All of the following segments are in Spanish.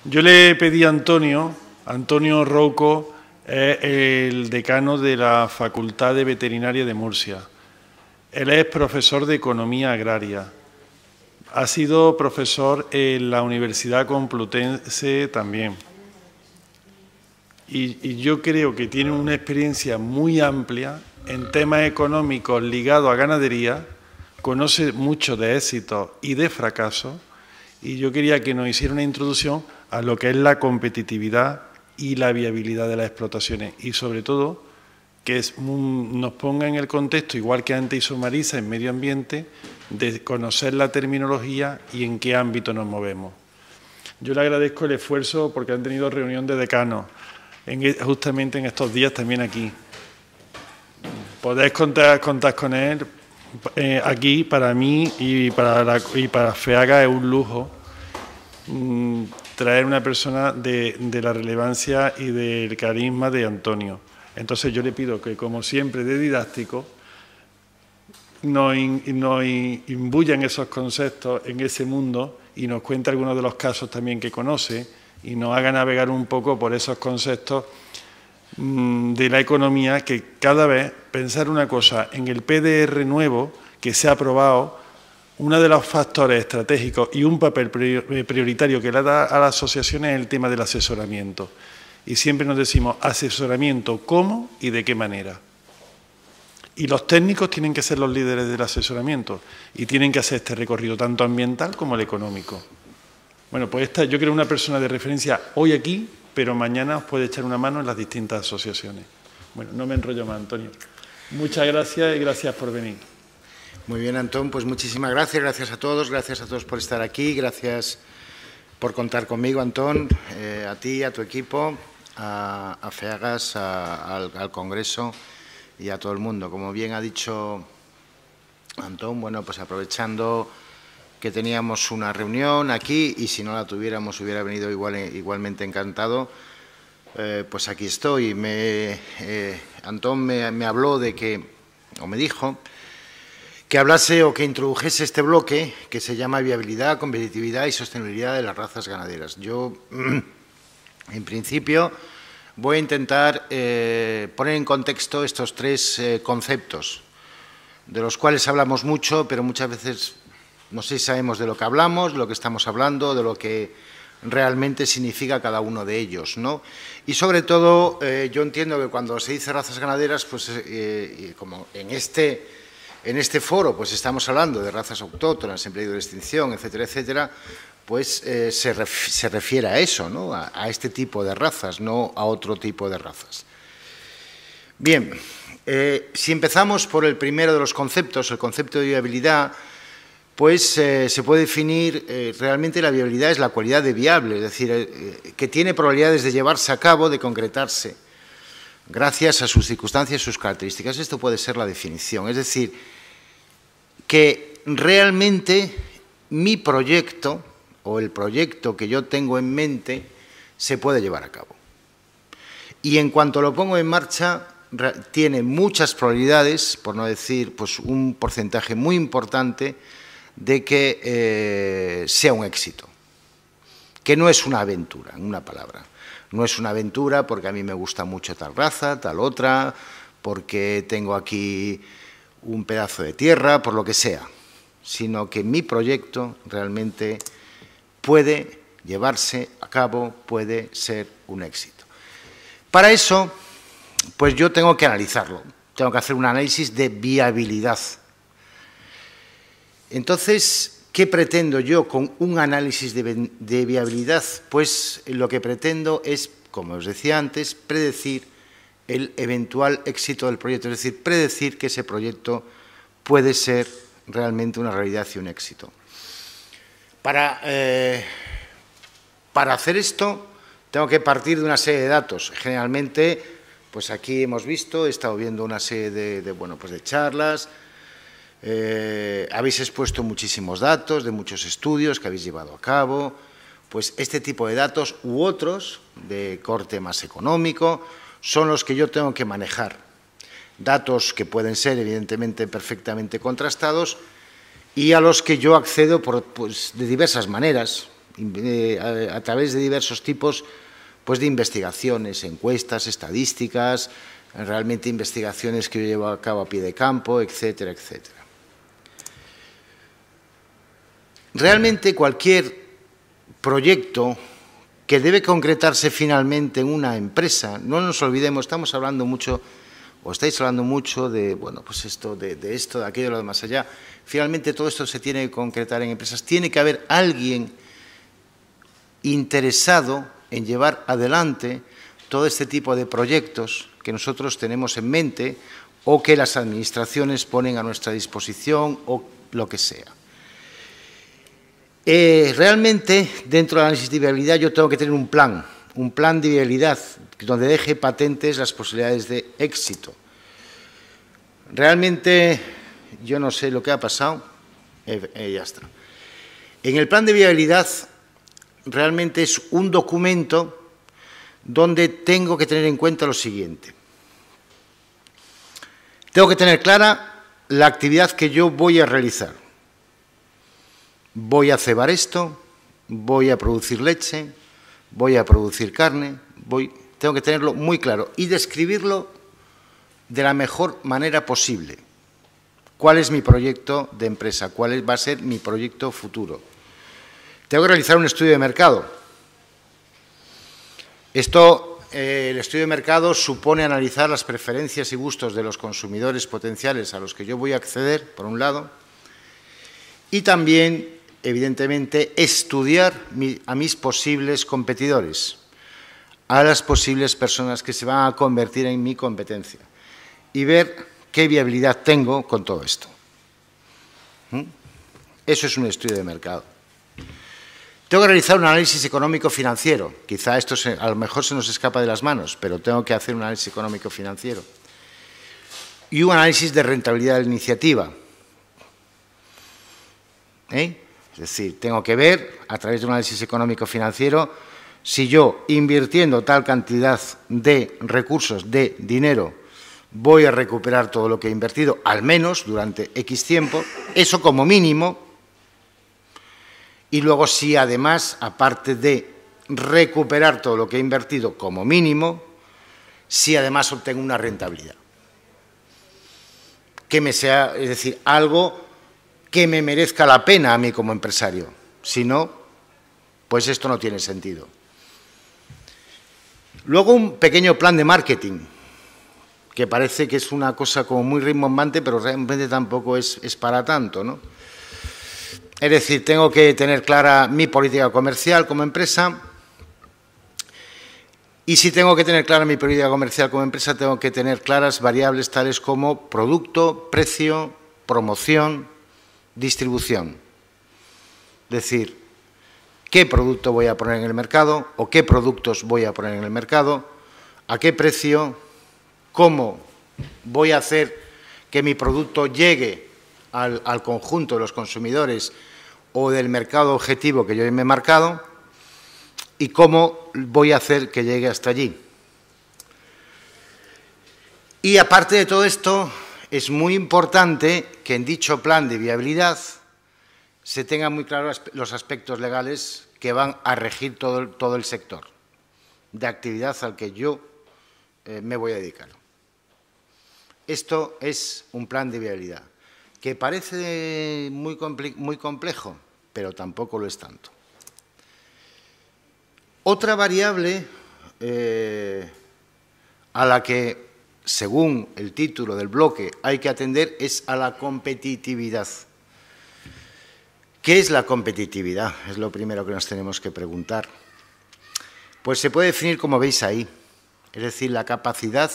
Yo le pedí a Antonio Rouco es el decano de la Facultad de Veterinaria de Murcia. Él es profesor de Economía Agraria. Ha sido profesor en la Universidad Complutense también. Y yo creo que tiene una experiencia muy amplia en temas económicos ligados a ganadería, conoce mucho de éxitos y de fracasos, y yo quería que nos hiciera una introducción a lo que es la competitividad y la viabilidad de las explotaciones, y sobre todo que nos ponga en el contexto, igual que antes hizo Marisa en medio ambiente, de conocer la terminología y en qué ámbito nos movemos. Yo le agradezco el esfuerzo porque han tenido reunión de decanos, justamente en estos días también aquí. Podéis contar con él aquí. Para mí y para FEAGA es un lujo traer una persona de la relevancia y del carisma de Antonio. Entonces yo le pido que, como siempre, de didáctico, nos imbuya en esos conceptos, en ese mundo, y nos cuente algunos de los casos también que conoce y nos haga navegar un poco por esos conceptos de la economía, que cada vez pensar una cosa, en el PDR nuevo que se ha aprobado, uno de los factores estratégicos y un papel prioritario que le da a las asociaciones es el tema del asesoramiento. Y siempre nos decimos asesoramiento, ¿cómo y de qué manera? Y los técnicos tienen que ser los líderes del asesoramiento y tienen que hacer este recorrido tanto ambiental como el económico. Bueno, pues esta, yo creo, una persona de referencia hoy aquí, pero mañana os puede echar una mano en las distintas asociaciones. Bueno, no me enrollo más, Antonio. Muchas gracias y gracias por venir. Muy bien, Antón, pues muchísimas gracias. Gracias a todos por estar aquí. Gracias por contar conmigo, Antón, a ti, a tu equipo, a FEAGAS, al Congreso y a todo el mundo. Como bien ha dicho Antón, bueno, pues aprovechando que teníamos una reunión aquí, y si no la tuviéramos hubiera venido igualmente encantado, pues aquí estoy. Antón me habló de que, o me dijo, que hablase o que introdujese este bloque que se llama viabilidad, competitividad y sostenibilidad de las razas ganaderas. Yo, en principio, voy a intentar poner en contexto estos tres conceptos, de los cuales hablamos mucho, pero muchas veces no sé si sabemos de lo que hablamos, de lo que estamos hablando, de lo que realmente significa cada uno de ellos, ¿no? Y sobre todo, yo entiendo que cuando se dice razas ganaderas, pues como en este foro pues estamos hablando de razas autóctonas en peligro de extinción, etcétera, etcétera, pues se refiere a eso, ¿no? A este tipo de razas, no a otro tipo de razas. Bien, si empezamos por el primero de los conceptos, el concepto de viabilidad, pues se puede definir realmente la viabilidad es la cualidad de viable, es decir, que tiene probabilidades de llevarse a cabo, de concretarse, gracias a sus circunstancias y sus características. Esto puede ser la definición, es decir, que realmente mi proyecto o el proyecto que yo tengo en mente se puede llevar a cabo. Y en cuanto lo pongo en marcha, tiene muchas probabilidades, por no decir pues un porcentaje muy importante, de que sea un éxito, que no es una aventura, en una palabra. No es una aventura porque a mí me gusta mucho tal raza, tal otra, porque tengo aquí un pedazo de tierra, por lo que sea, sino que mi proyecto realmente puede llevarse a cabo, puede ser un éxito. Para eso, pues yo tengo que analizarlo, tengo que hacer un análisis de viabilidad. Entonces, ¿qué pretendo yo con un análisis de viabilidad? Pues lo que pretendo es, como os decía antes, predecir el eventual éxito del proyecto, es decir, predecir que ese proyecto puede ser realmente una realidad y un éxito. Para hacer esto, tengo que partir de una serie de datos. Generalmente, pues aquí hemos visto, he estado viendo una serie de charlas. Habéis expuesto muchísimos datos de muchos estudios que habéis llevado a cabo. Pues este tipo de datos u otros de corte más económico son los que yo tengo que manejar. Datos que pueden ser evidentemente perfectamente contrastados y a los que yo accedo de diversas maneras. a través de diversos tipos pues, de investigaciones, encuestas, estadísticas, realmente investigaciones que yo llevo a cabo a pie de campo, etcétera, etcétera. Realmente cualquier proyecto que debe concretarse finalmente en una empresa, no nos olvidemos, estamos hablando mucho, o estáis hablando mucho de, bueno, pues esto, de esto, de aquello, de lo de más allá. Finalmente todo esto se tiene que concretar en empresas. Tiene que haber alguien interesado en llevar adelante todo este tipo de proyectos que nosotros tenemos en mente o que las administraciones ponen a nuestra disposición o lo que sea. Realmente, dentro del análisis de viabilidad, yo tengo que tener un plan de viabilidad donde deje patentes las posibilidades de éxito. Realmente, yo no sé lo que ha pasado, ya está. En el plan de viabilidad, realmente es un documento donde tengo que tener en cuenta lo siguiente. Tengo que tener clara la actividad que yo voy a realizar. Voy a cebar esto, voy a producir leche, voy a producir carne, tengo que tenerlo muy claro y describirlo de la mejor manera posible. ¿Cuál es mi proyecto de empresa? ¿Cuál va a ser mi proyecto futuro? Tengo que realizar un estudio de mercado. El estudio de mercado supone analizar las preferencias y gustos de los consumidores potenciales a los que yo voy a acceder, por un lado, y también, evidentemente, estudiar a mis posibles competidores, a las posibles personas que se van a convertir en mi competencia y ver qué viabilidad tengo con todo esto. Eso es un estudio de mercado. Tengo que realizar un análisis económico-financiero. Quizá esto a lo mejor se nos escapa de las manos, pero tengo que hacer un análisis económico-financiero. Y un análisis de rentabilidad de la iniciativa. Es decir, tengo que ver, a través de un análisis económico-financiero, si yo, invirtiendo tal cantidad de recursos, de dinero, voy a recuperar todo lo que he invertido, al menos durante X tiempo, eso como mínimo. Y luego, si además, aparte de recuperar todo lo que he invertido como mínimo, si además obtengo una rentabilidad. Que me sea, es decir, algo que me merezca la pena a mí como empresario. Si no, pues esto no tiene sentido. Luego, un pequeño plan de marketing, que parece que es una cosa como muy rimbombante, pero realmente tampoco es para tanto, ¿no? Es decir, tengo que tener clara mi política comercial como empresa y si tengo que tener clara mi política comercial como empresa, tengo que tener claras variables tales como producto, precio, promoción, distribución. Es decir, qué producto voy a poner en el mercado o qué productos voy a poner en el mercado, a qué precio, cómo voy a hacer que mi producto llegue al conjunto de los consumidores o del mercado objetivo que yo me he marcado y cómo voy a hacer que llegue hasta allí. Y aparte de todo esto, es muy importante que en dicho plan de viabilidad se tengan muy claros los aspectos legales que van a regir todo el sector de actividad al que yo me voy a dedicar. Esto es un plan de viabilidad, que parece muy complejo, pero tampoco lo es tanto. Otra variable a la que, según el título del bloque, hay que atender es a la competitividad. ¿Qué es la competitividad? Es lo primero que nos tenemos que preguntar. Pues se puede definir como veis ahí, es decir, la capacidad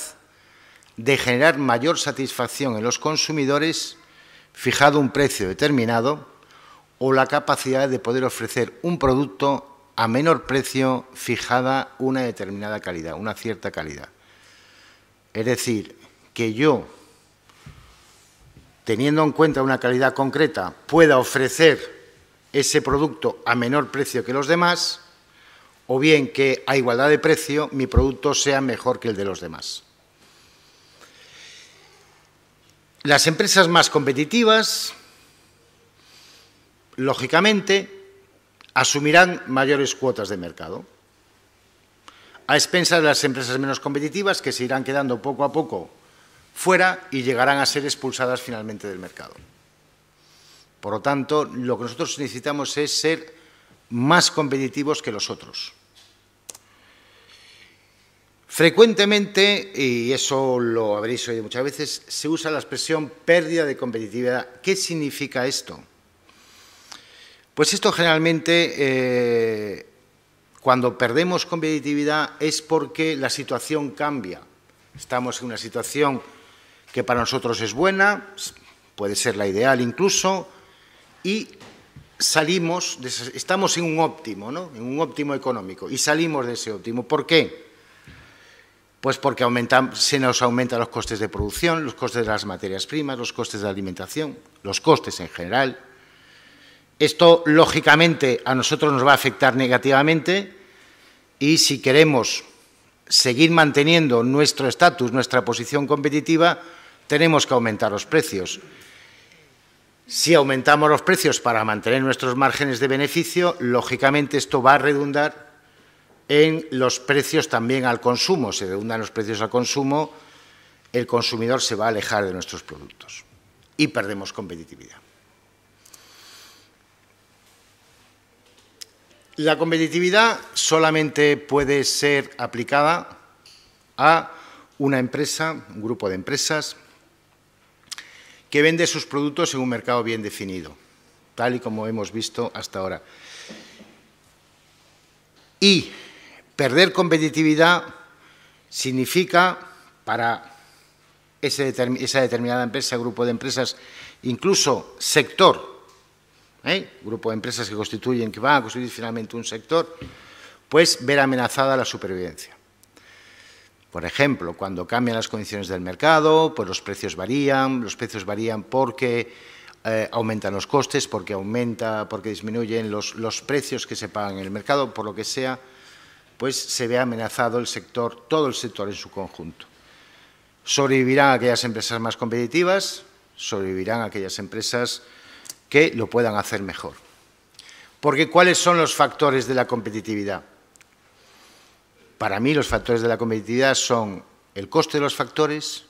de generar mayor satisfacción en los consumidores fijado un precio determinado o la capacidad de poder ofrecer un producto a menor precio fijada una determinada calidad, una cierta calidad. Es decir, que yo, teniendo en cuenta una calidad concreta, pueda ofrecer ese producto a menor precio que los demás o bien que a igualdad de precio mi producto sea mejor que el de los demás. Las empresas más competitivas, lógicamente, asumirán mayores cuotas de mercado, a expensas de las empresas menos competitivas que se irán quedando poco a poco fuera y llegarán a ser expulsadas finalmente del mercado. Por lo tanto, lo que nosotros necesitamos es ser más competitivos que los otros. Frecuentemente, y eso lo habréis oído muchas veces, se usa la expresión pérdida de competitividad. ¿Qué significa esto? Pues esto generalmente, cuando perdemos competitividad, es porque la situación cambia. Estamos en una situación que para nosotros es buena, puede ser la ideal incluso, y estamos en un óptimo, ¿no? En un óptimo económico, y salimos de ese óptimo. ¿Por qué? Pues porque se nos aumentan los costes de producción, los costes de las materias primas, los costes de la alimentación, los costes en general. Esto, lógicamente, a nosotros nos va a afectar negativamente y si queremos seguir manteniendo nuestro estatus, nuestra posición competitiva, tenemos que aumentar los precios. Si aumentamos los precios para mantener nuestros márgenes de beneficio, lógicamente esto va a redundar en los precios también al consumo. Se redundan los precios al consumo, el consumidor se va a alejar de nuestros productos y perdemos competitividad. La competitividad solamente puede ser aplicada a una empresa, un grupo de empresas, que vende sus productos en un mercado bien definido, tal y como hemos visto hasta ahora. Y perder competitividad significa, para esa determinada empresa, grupo de empresas, incluso sector, grupo de empresas que van a constituir finalmente un sector, pues ver amenazada la supervivencia. Por ejemplo, cuando cambian las condiciones del mercado, pues los precios varían porque aumentan los costes, porque disminuyen los precios que se pagan en el mercado, por lo que sea, pues se ve amenazado el sector, todo el sector en su conjunto. Sobrevivirán aquellas empresas más competitivas, sobrevivirán aquellas empresas que lo puedan hacer mejor. Porque ¿cuáles son los factores de la competitividad? Para mí los factores de la competitividad son el coste de los factores,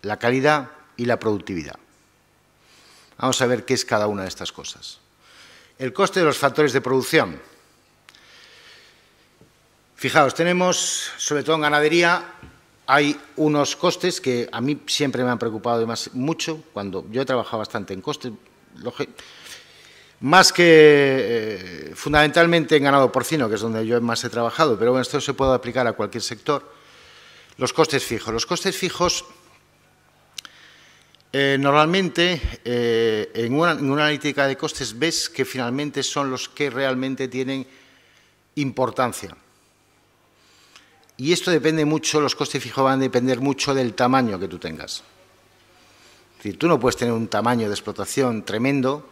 la calidad y la productividad. Vamos a ver qué es cada una de estas cosas. El coste de los factores de producción. Fijaos, tenemos, sobre todo en ganadería, hay unos costes que a mí siempre me han preocupado mucho, cuando yo he trabajado bastante en costes, más que fundamentalmente en ganado porcino, que es donde yo más he trabajado, pero bueno, esto se puede aplicar a cualquier sector. Los costes fijos. Los costes fijos, normalmente, en una analítica de costes ves que finalmente son los que realmente tienen importancia. Y esto depende mucho, los costes fijos van a depender mucho del tamaño que tú tengas. Es decir, tú no puedes tener un tamaño de explotación tremendo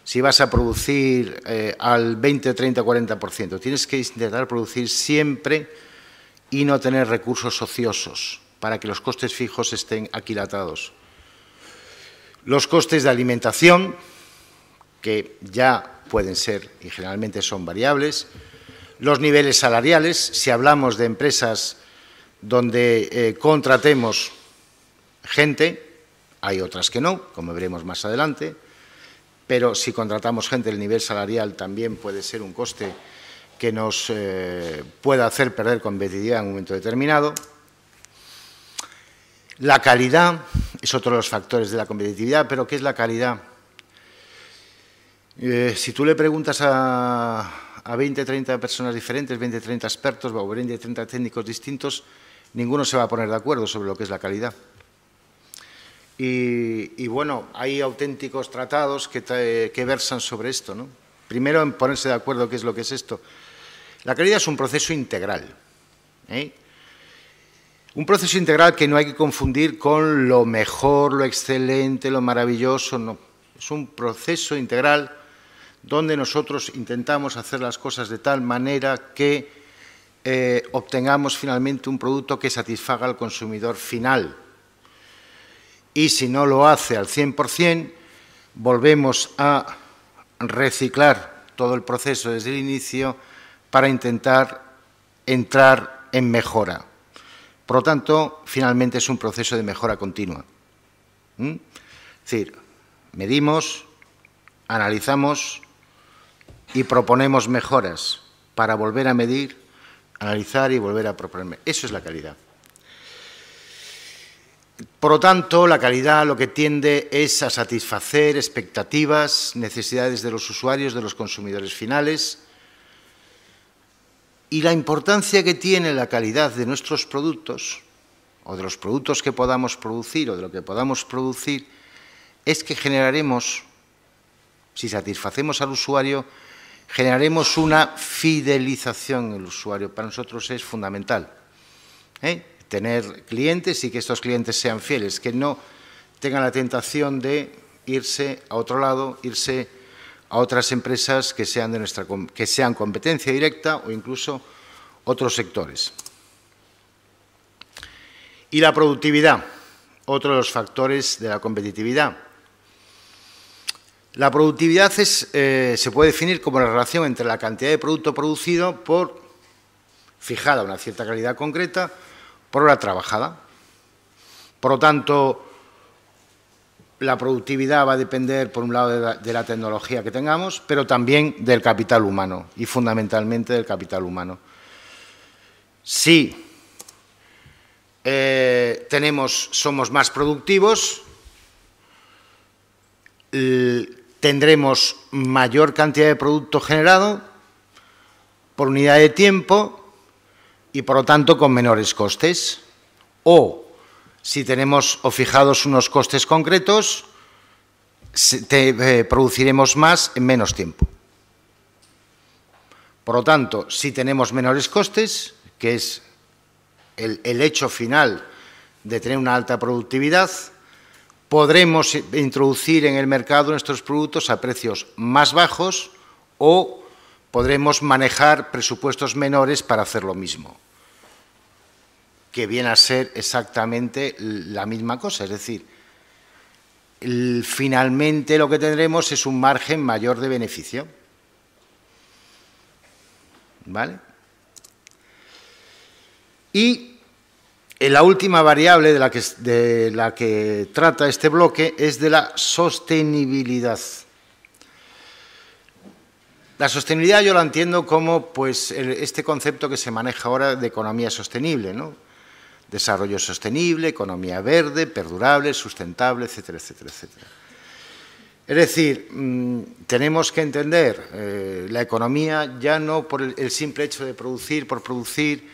si vas a producir al 20, 30, 40%. Tienes que intentar producir siempre y no tener recursos ociosos para que los costes fijos estén aquilatados. Los costes de alimentación, que ya pueden ser y generalmente son variables. Los niveles salariales, si hablamos de empresas donde contratemos gente, hay otras que no, como veremos más adelante, pero si contratamos gente, el nivel salarial también puede ser un coste que nos pueda hacer perder competitividad en un momento determinado. La calidad es otro de los factores de la competitividad, pero ¿qué es la calidad? Si tú le preguntas a 20, 30 personas diferentes, 20, 30 expertos o 20, 30 técnicos distintos, ninguno se va a poner de acuerdo sobre lo que es la calidad. Y bueno, hay auténticos tratados que versan sobre esto, ¿no? Primero, en ponerse de acuerdo qué es lo que es esto. La calidad es un proceso integral, un proceso integral que no hay que confundir con lo mejor, lo excelente, lo maravilloso, no. Es un proceso integral donde nosotros intentamos hacer las cosas de tal manera que obtengamos finalmente un producto que satisfaga al consumidor final. Y si no lo hace al 100%, volvemos a reciclar todo el proceso desde el inicio para intentar entrar en mejora. Por lo tanto, finalmente es un proceso de mejora continua. Es decir, medimos, analizamos y proponemos mejoras para volver a medir, analizar y volver a proponer. Eso es la calidad. Por lo tanto, la calidad lo que tiende es a satisfacer expectativas, necesidades de los usuarios, de los consumidores finales. Y la importancia que tiene la calidad de nuestros productos, o de los productos que podamos producir, o de lo que podamos producir, es que generaremos, si satisfacemos al usuario, generaremos una fidelización en el usuario. Para nosotros es fundamental. Tener clientes y que estos clientes sean fieles, que no tengan la tentación de irse a otro lado, irse a otras empresas que sean que sean competencia directa o incluso otros sectores. Y la productividad, otro de los factores de la competitividad. La productividad se puede definir como la relación entre la cantidad de producto producido fijada a una cierta calidad concreta, por hora trabajada. Por lo tanto, la productividad va a depender, por un lado, de la tecnología que tengamos, pero también del capital humano, y fundamentalmente del capital humano. Si somos más productivos, tendremos mayor cantidad de producto generado por unidad de tiempo y, por lo tanto, con menores costes. O, si tenemos fijados unos costes concretos, produciremos más en menos tiempo. Por lo tanto, si tenemos menores costes, que es el hecho final de tener una alta productividad, podremos introducir en el mercado nuestros productos a precios más bajos o podremos manejar presupuestos menores para hacer lo mismo, que viene a ser exactamente la misma cosa. Es decir, finalmente lo que tendremos es un margen mayor de beneficio. ¿Vale? Y la última variable de la que trata este bloque es de la sostenibilidad. La sostenibilidad yo la entiendo como este concepto que se maneja ahora de economía sostenible, ¿no? Desarrollo sostenible, economía verde, perdurable, sustentable, etcétera, etcétera, etcétera. Es decir, tenemos que entender la economía ya no por el simple hecho de producir por producir,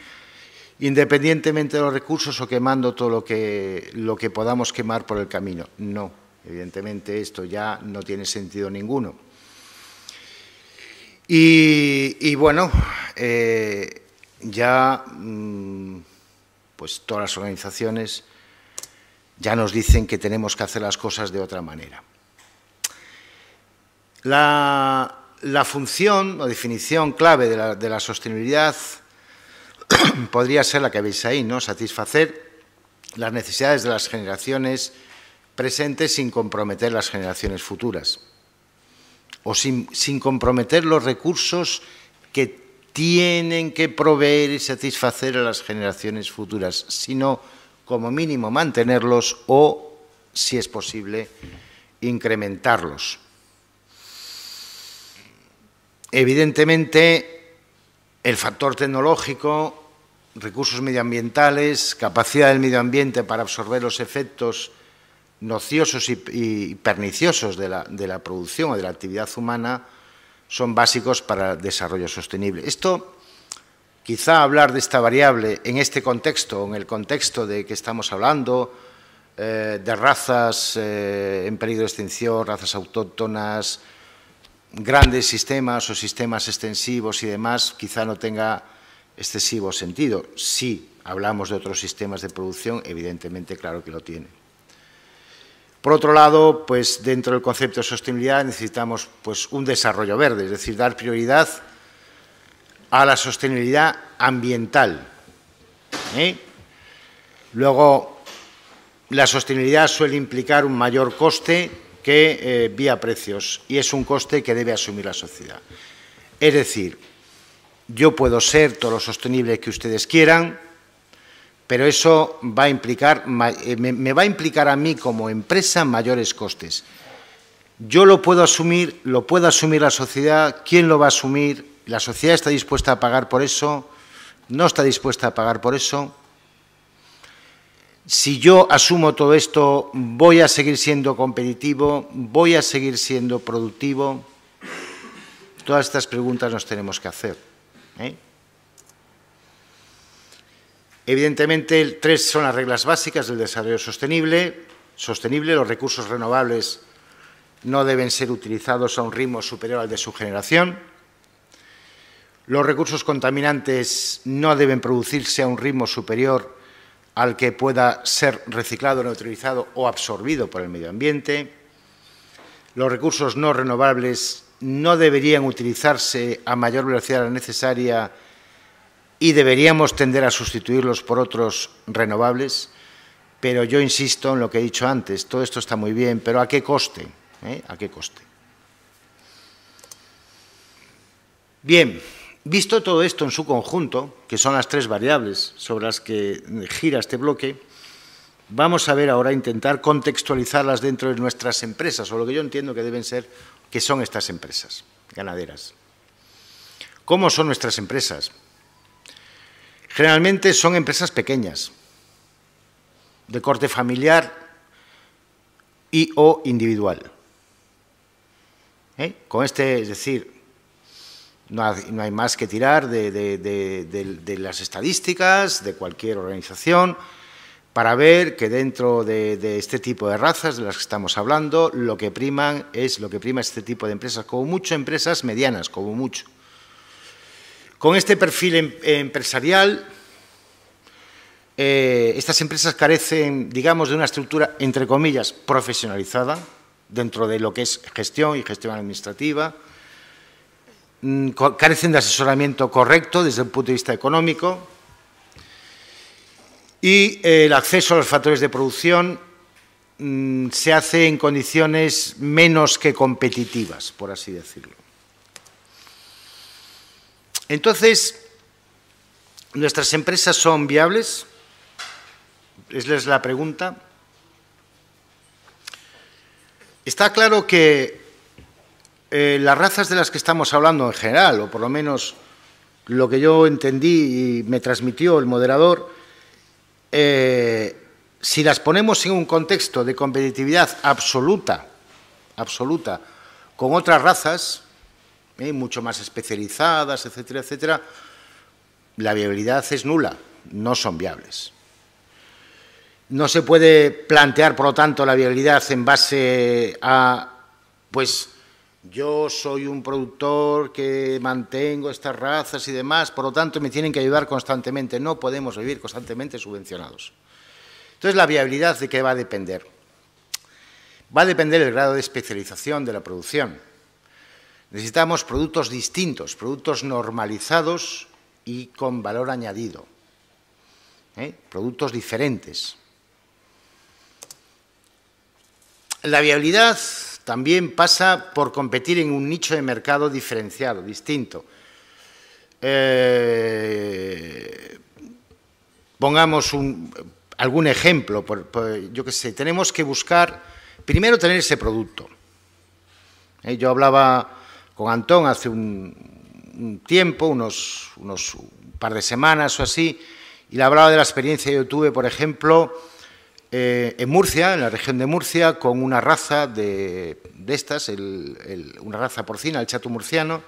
independientemente de los recursos o quemando todo lo que podamos quemar por el camino. No, evidentemente esto ya no tiene sentido ninguno. Y bueno, ya todas las organizaciones ya nos dicen que tenemos que hacer las cosas de otra manera. La función o definición clave de la sostenibilidad podría ser la que veis ahí, ¿no? Satisfacer las necesidades de las generaciones presentes sin comprometer las generaciones futuras, o sin comprometer los recursos que tienen que proveer y satisfacer a las generaciones futuras, sino como mínimo mantenerlos o, si es posible, incrementarlos. Evidentemente, el factor tecnológico, recursos medioambientales, capacidad del medio ambiente para absorber los efectos nociosos y perniciosos de la producción o de la actividad humana son básicos para el desarrollo sostenible. Esto, quizá hablar de esta variable en este contexto, en el contexto de que estamos hablando de razas en peligro de extinción, razas autóctonas, grandes sistemas o sistemas extensivos y demás, quizá no tenga excesivo sentido. Si hablamos de otros sistemas de producción, evidentemente, claro que lo tiene. Por otro lado, dentro del concepto de sostenibilidad necesitamos un desarrollo verde, es decir, dar prioridad a la sostenibilidad ambiental. Luego, la sostenibilidad suele implicar un mayor coste que vía precios, y es un coste que debe asumir la sociedad. Es decir, yo puedo ser todo lo sostenible que ustedes quieran, pero eso va a implicar, me va a implicar a mí como empresa mayores costes. Yo lo puedo asumir la sociedad. ¿Quién lo va a asumir? ¿La sociedad está dispuesta a pagar por eso? ¿No está dispuesta a pagar por eso? Si yo asumo todo esto, ¿voy a seguir siendo competitivo? ¿Voy a seguir siendo productivo? Todas estas preguntas nos tenemos que hacer, ¿eh? Evidentemente, 3 son las reglas básicas del desarrollo sostenible. Los recursos renovables no deben ser utilizados a un ritmo superior al de su generación. Los recursos contaminantes no deben producirse a un ritmo superior al que pueda ser reciclado, neutralizado o absorbido por el medio ambiente. Los recursos no renovables no deberían utilizarse a mayor velocidad de la necesaria y deberíamos tender a sustituirlos por otros renovables. Pero yo insisto en lo que he dicho antes, todo esto está muy bien, pero ¿a qué coste? ¿A qué coste? Bien, visto todo esto en su conjunto, que son las 3 variables sobre las que gira este bloque, vamos a ver ahora, intentar contextualizarlas dentro de nuestras empresas, o lo que yo entiendo que deben ser, que son estas empresas ganaderas. ¿Cómo son nuestras empresas? Generalmente son empresas pequeñas, de corte familiar y o individual. Con es decir, no hay más que tirar de las estadísticas de cualquier organización para ver que dentro de este tipo de razas de las que estamos hablando, lo que prima es este tipo de empresas, como mucho empresas medianas, como mucho. Con este perfil empresarial, estas empresas carecen, digamos, de una estructura, entre comillas, profesionalizada, dentro de lo que es gestión y gestión administrativa, carecen de asesoramiento correcto desde el punto de vista económico y el acceso a los factores de producción se hace en condiciones menos que competitivas, por así decirlo. Entonces, ¿nuestras empresas son viables? Esa es la pregunta. Está claro que las razas de las que estamos hablando en general, o por lo menos lo que yo entendí y me transmitió el moderador, si las ponemos en un contexto de competitividad absoluta, con otras razas, mucho más especializadas, etcétera, etcétera, la viabilidad es nula, no son viables. No se puede plantear, por lo tanto, la viabilidad en base a, pues, yo soy un productor que mantengo estas razas y demás, por lo tanto, me tienen que ayudar constantemente. No podemos vivir constantemente subvencionados. Entonces, ¿la viabilidad de qué va a depender? Va a depender del grado de especialización de la producción. Necesitamos productos distintos, productos normalizados y con valor añadido. Productos diferentes. La viabilidad también pasa por competir en un nicho de mercado diferenciado, distinto. Pongamos algún ejemplo. Yo qué sé, tenemos que buscar, primero, tener ese producto. Yo hablaba con Antón hace un tiempo, un par de semanas o así, y le hablaba de la experiencia que yo tuve, por ejemplo, en Murcia, en la región de Murcia, con una raza de estas, una raza porcina, el chato murciano,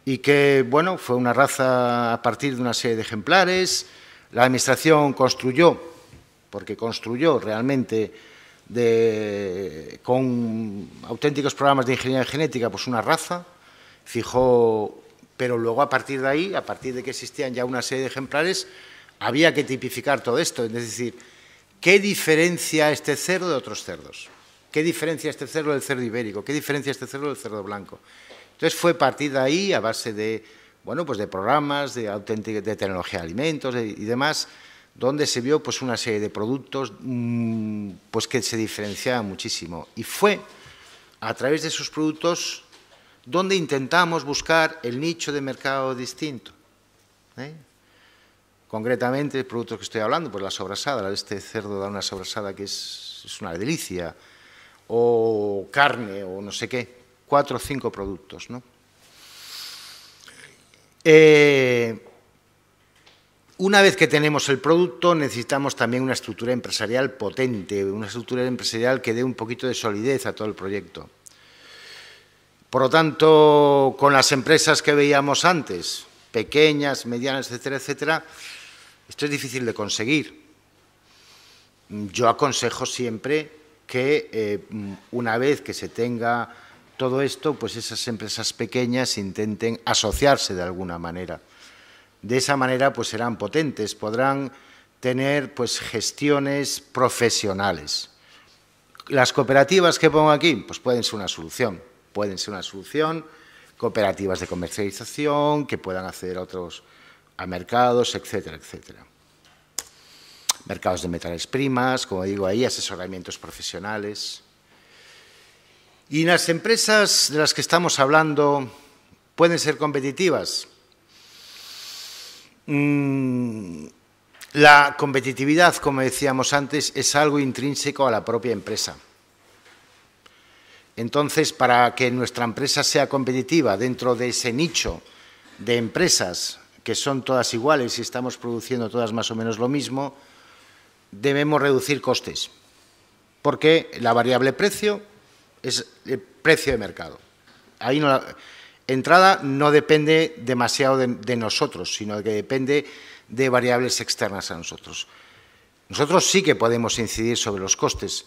y que, bueno, fue una raza a partir de una serie de ejemplares. La Administración construyó realmente con auténticos programas de ingeniería genética, pues una raza, fijó, pero luego a partir de ahí, a partir de que existían ya una serie de ejemplares, había que tipificar todo esto, es decir, ¿qué diferencia este cerdo de otros cerdos? ¿Qué diferencia este cerdo del cerdo ibérico? ¿Qué diferencia este cerdo del cerdo blanco? Entonces fue a partir de ahí, a base de, bueno, pues de programas, de tecnología de alimentos y demás, donde se vio pues una serie de productos pues que se diferenciaban muchísimo. Y fue a través de esos productos donde intentamos buscar el nicho de mercado distinto. Concretamente, el producto que estoy hablando, pues la sobrasada, este cerdo da una sobrasada que es una delicia, o carne, o no sé qué, 4 o 5 productos, ¿no? Una vez que tenemos el producto, necesitamos también una estructura empresarial potente, una estructura empresarial que dé un poquito de solidez a todo el proyecto. Por lo tanto, con las empresas que veíamos antes, pequeñas, medianas, etcétera, etcétera, esto es difícil de conseguir. Yo aconsejo siempre que una vez que se tenga todo esto, pues esas empresas pequeñas intenten asociarse de alguna manera. De esa manera, pues serán potentes, podrán tener pues gestiones profesionales. Las cooperativas que pongo aquí, pues pueden ser una solución. Pueden ser una solución, cooperativas de comercialización que puedan acceder a mercados, etcétera, etcétera. Mercados de metales primas, como digo ahí, asesoramientos profesionales. Y las empresas de las que estamos hablando pueden ser competitivas. La competitividad, como decíamos antes, es algo intrínseco a la propia empresa. Entonces, para que nuestra empresa sea competitiva dentro de ese nicho de empresas que son todas iguales y estamos produciendo todas más o menos lo mismo, debemos reducir costes, porque la variable precio es el precio de mercado. Ahí entrada no depende demasiado de nosotros, sino que depende de variables externas a nosotros. Nosotros sí que podemos incidir sobre los costes.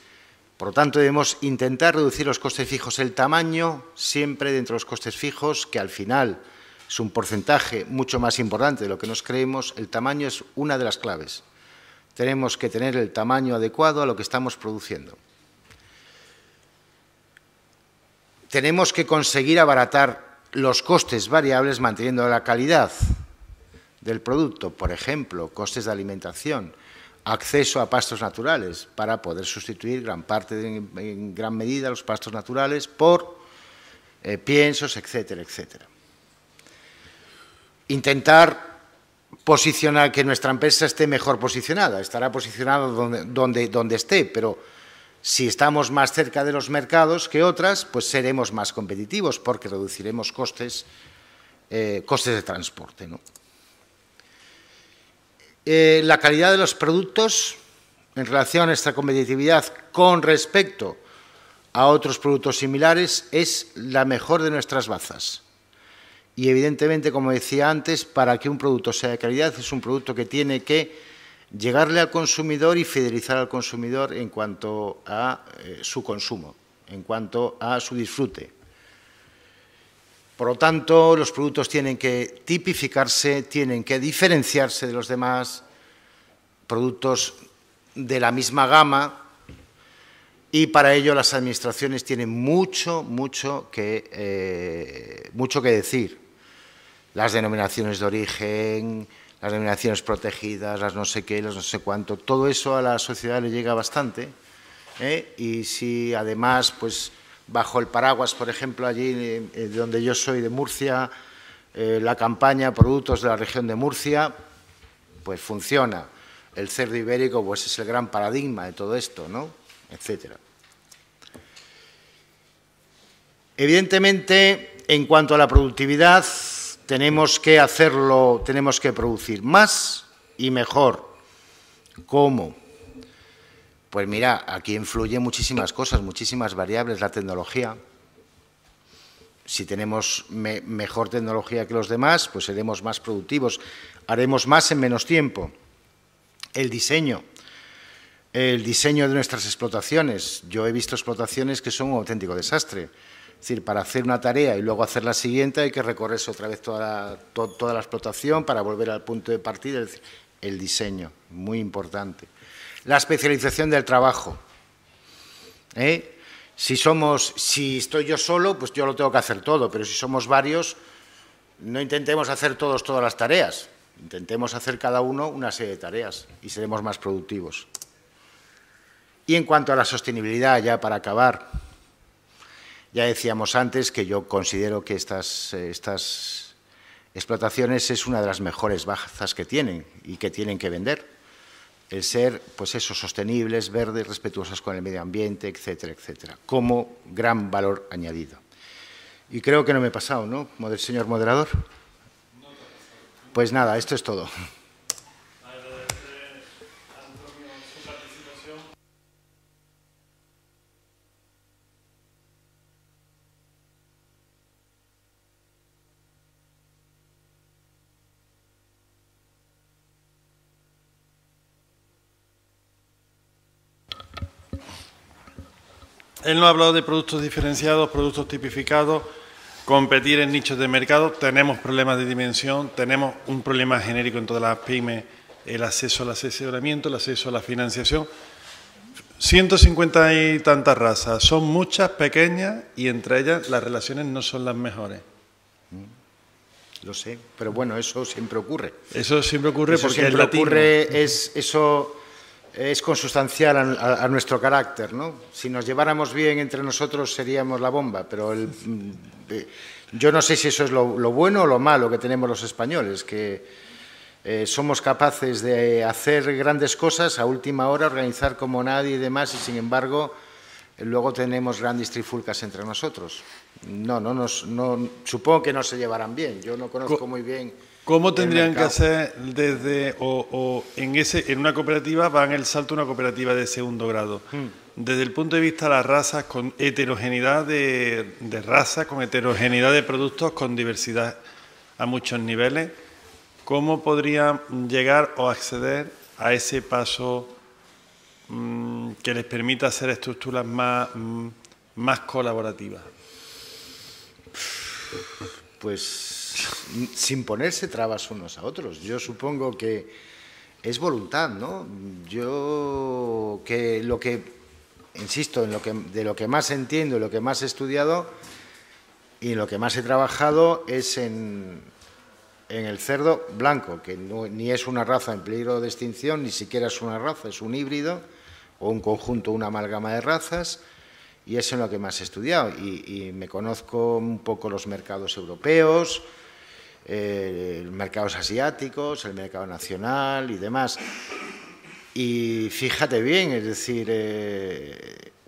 Por lo tanto, debemos intentar reducir los costes fijos. El tamaño, siempre dentro de los costes fijos, que al final es un porcentaje mucho más importante de lo que nos creemos, el tamaño es una de las claves. Tenemos que tener el tamaño adecuado a lo que estamos produciendo. Tenemos que conseguir abaratar los costes variables manteniendo la calidad del producto. Por ejemplo, costes de alimentación, acceso a pastos naturales para poder sustituir en gran medida los pastos naturales por piensos, etcétera, etcétera. Intentar posicionar que nuestra empresa esté mejor posicionada, estará posicionada donde esté, pero si estamos más cerca de los mercados que otras, pues seremos más competitivos porque reduciremos costes de transporte, ¿no? La calidad de los productos en relación a nuestra competitividad con respecto a otros productos similares es la mejor de nuestras bazas. Y evidentemente, como decía antes, para que un producto sea de calidad es un producto que tiene que llegarle al consumidor y fidelizar al consumidor en cuanto a su consumo, en cuanto a su disfrute. Por lo tanto, los productos tienen que tipificarse, tienen que diferenciarse de los demás productos de la misma gama y para ello las administraciones tienen mucho que decir. Las denominaciones de origen, las denominaciones protegidas, las no sé qué, las no sé cuánto, todo eso a la sociedad le llega bastante, y si además, pues, bajo el paraguas, por ejemplo, allí de donde yo soy, de Murcia, la campaña Productos de la Región de Murcia, pues funciona. El cerdo ibérico, pues es el gran paradigma de todo esto, ¿no? Etcétera. Evidentemente, en cuanto a la productividad, tenemos que producir más y mejor. ¿Cómo? Pues mira, aquí influyen muchísimas cosas, muchísimas variables, la tecnología. Si tenemos mejor tecnología que los demás, pues seremos más productivos, haremos más en menos tiempo. El diseño de nuestras explotaciones. Yo he visto explotaciones que son un auténtico desastre. Es decir, para hacer una tarea y luego hacer la siguiente hay que recorrerse otra vez toda la explotación para volver al punto de partida. Es decir, el diseño, muy importante. La especialización del trabajo. Si estoy yo solo, pues yo lo tengo que hacer todo, pero si somos varios, no intentemos hacer todas las tareas. Intentemos hacer cada uno una serie de tareas y seremos más productivos. Y en cuanto a la sostenibilidad, ya para acabar, Ya decíamos antes que yo considero que estas explotaciones es una de las mejores bazas que tienen y que tienen que vender. El ser, pues eso, sostenibles, verdes, respetuosas con el medio ambiente, etcétera, etcétera, como gran valor añadido. Y creo que no me he pasado, ¿no, señor moderador? Pues nada, esto es todo. Él nos ha hablado de productos diferenciados, productos tipificados, competir en nichos de mercado. Tenemos problemas de dimensión, tenemos un problema genérico en todas las pymes, el acceso al asesoramiento, el acceso a la financiación. 150 y tantas razas, son muchas, pequeñas, y entre ellas las relaciones no son las mejores. Lo sé, pero bueno, eso siempre ocurre. Eso siempre ocurre eso porque siempre es latino. Eso es consustancial a nuestro carácter, ¿no? Si nos lleváramos bien entre nosotros seríamos la bomba, pero yo no sé si eso es lo bueno o lo malo que tenemos los españoles, que somos capaces de hacer grandes cosas a última hora, organizar como nadie y demás, y sin embargo luego tenemos grandes trifulcas entre nosotros. No, supongo que no se llevarán bien, yo no conozco muy bien. ¿Cómo tendrían que hacer desde en una cooperativa van el salto a una cooperativa de segundo grado? Desde el punto de vista de las razas, con heterogeneidad de razas, con heterogeneidad de productos, con diversidad a muchos niveles, ¿cómo podrían llegar o acceder a ese paso que les permita hacer estructuras más colaborativas? Pues sin ponerse trabas unos a otros. Yo supongo que es voluntad, ¿no? Yo insisto, de lo que más entiendo, lo que más he estudiado y lo que más he trabajado es en el cerdo blanco, que ni es una raza en peligro de extinción, ni siquiera es una raza, es un híbrido o un conjunto, una amalgama de razas, y es en lo que más he estudiado. Y me conozco un poco los mercados europeos, mercados asiáticos, el mercado nacional y demás. Y fíjate bien, es decir,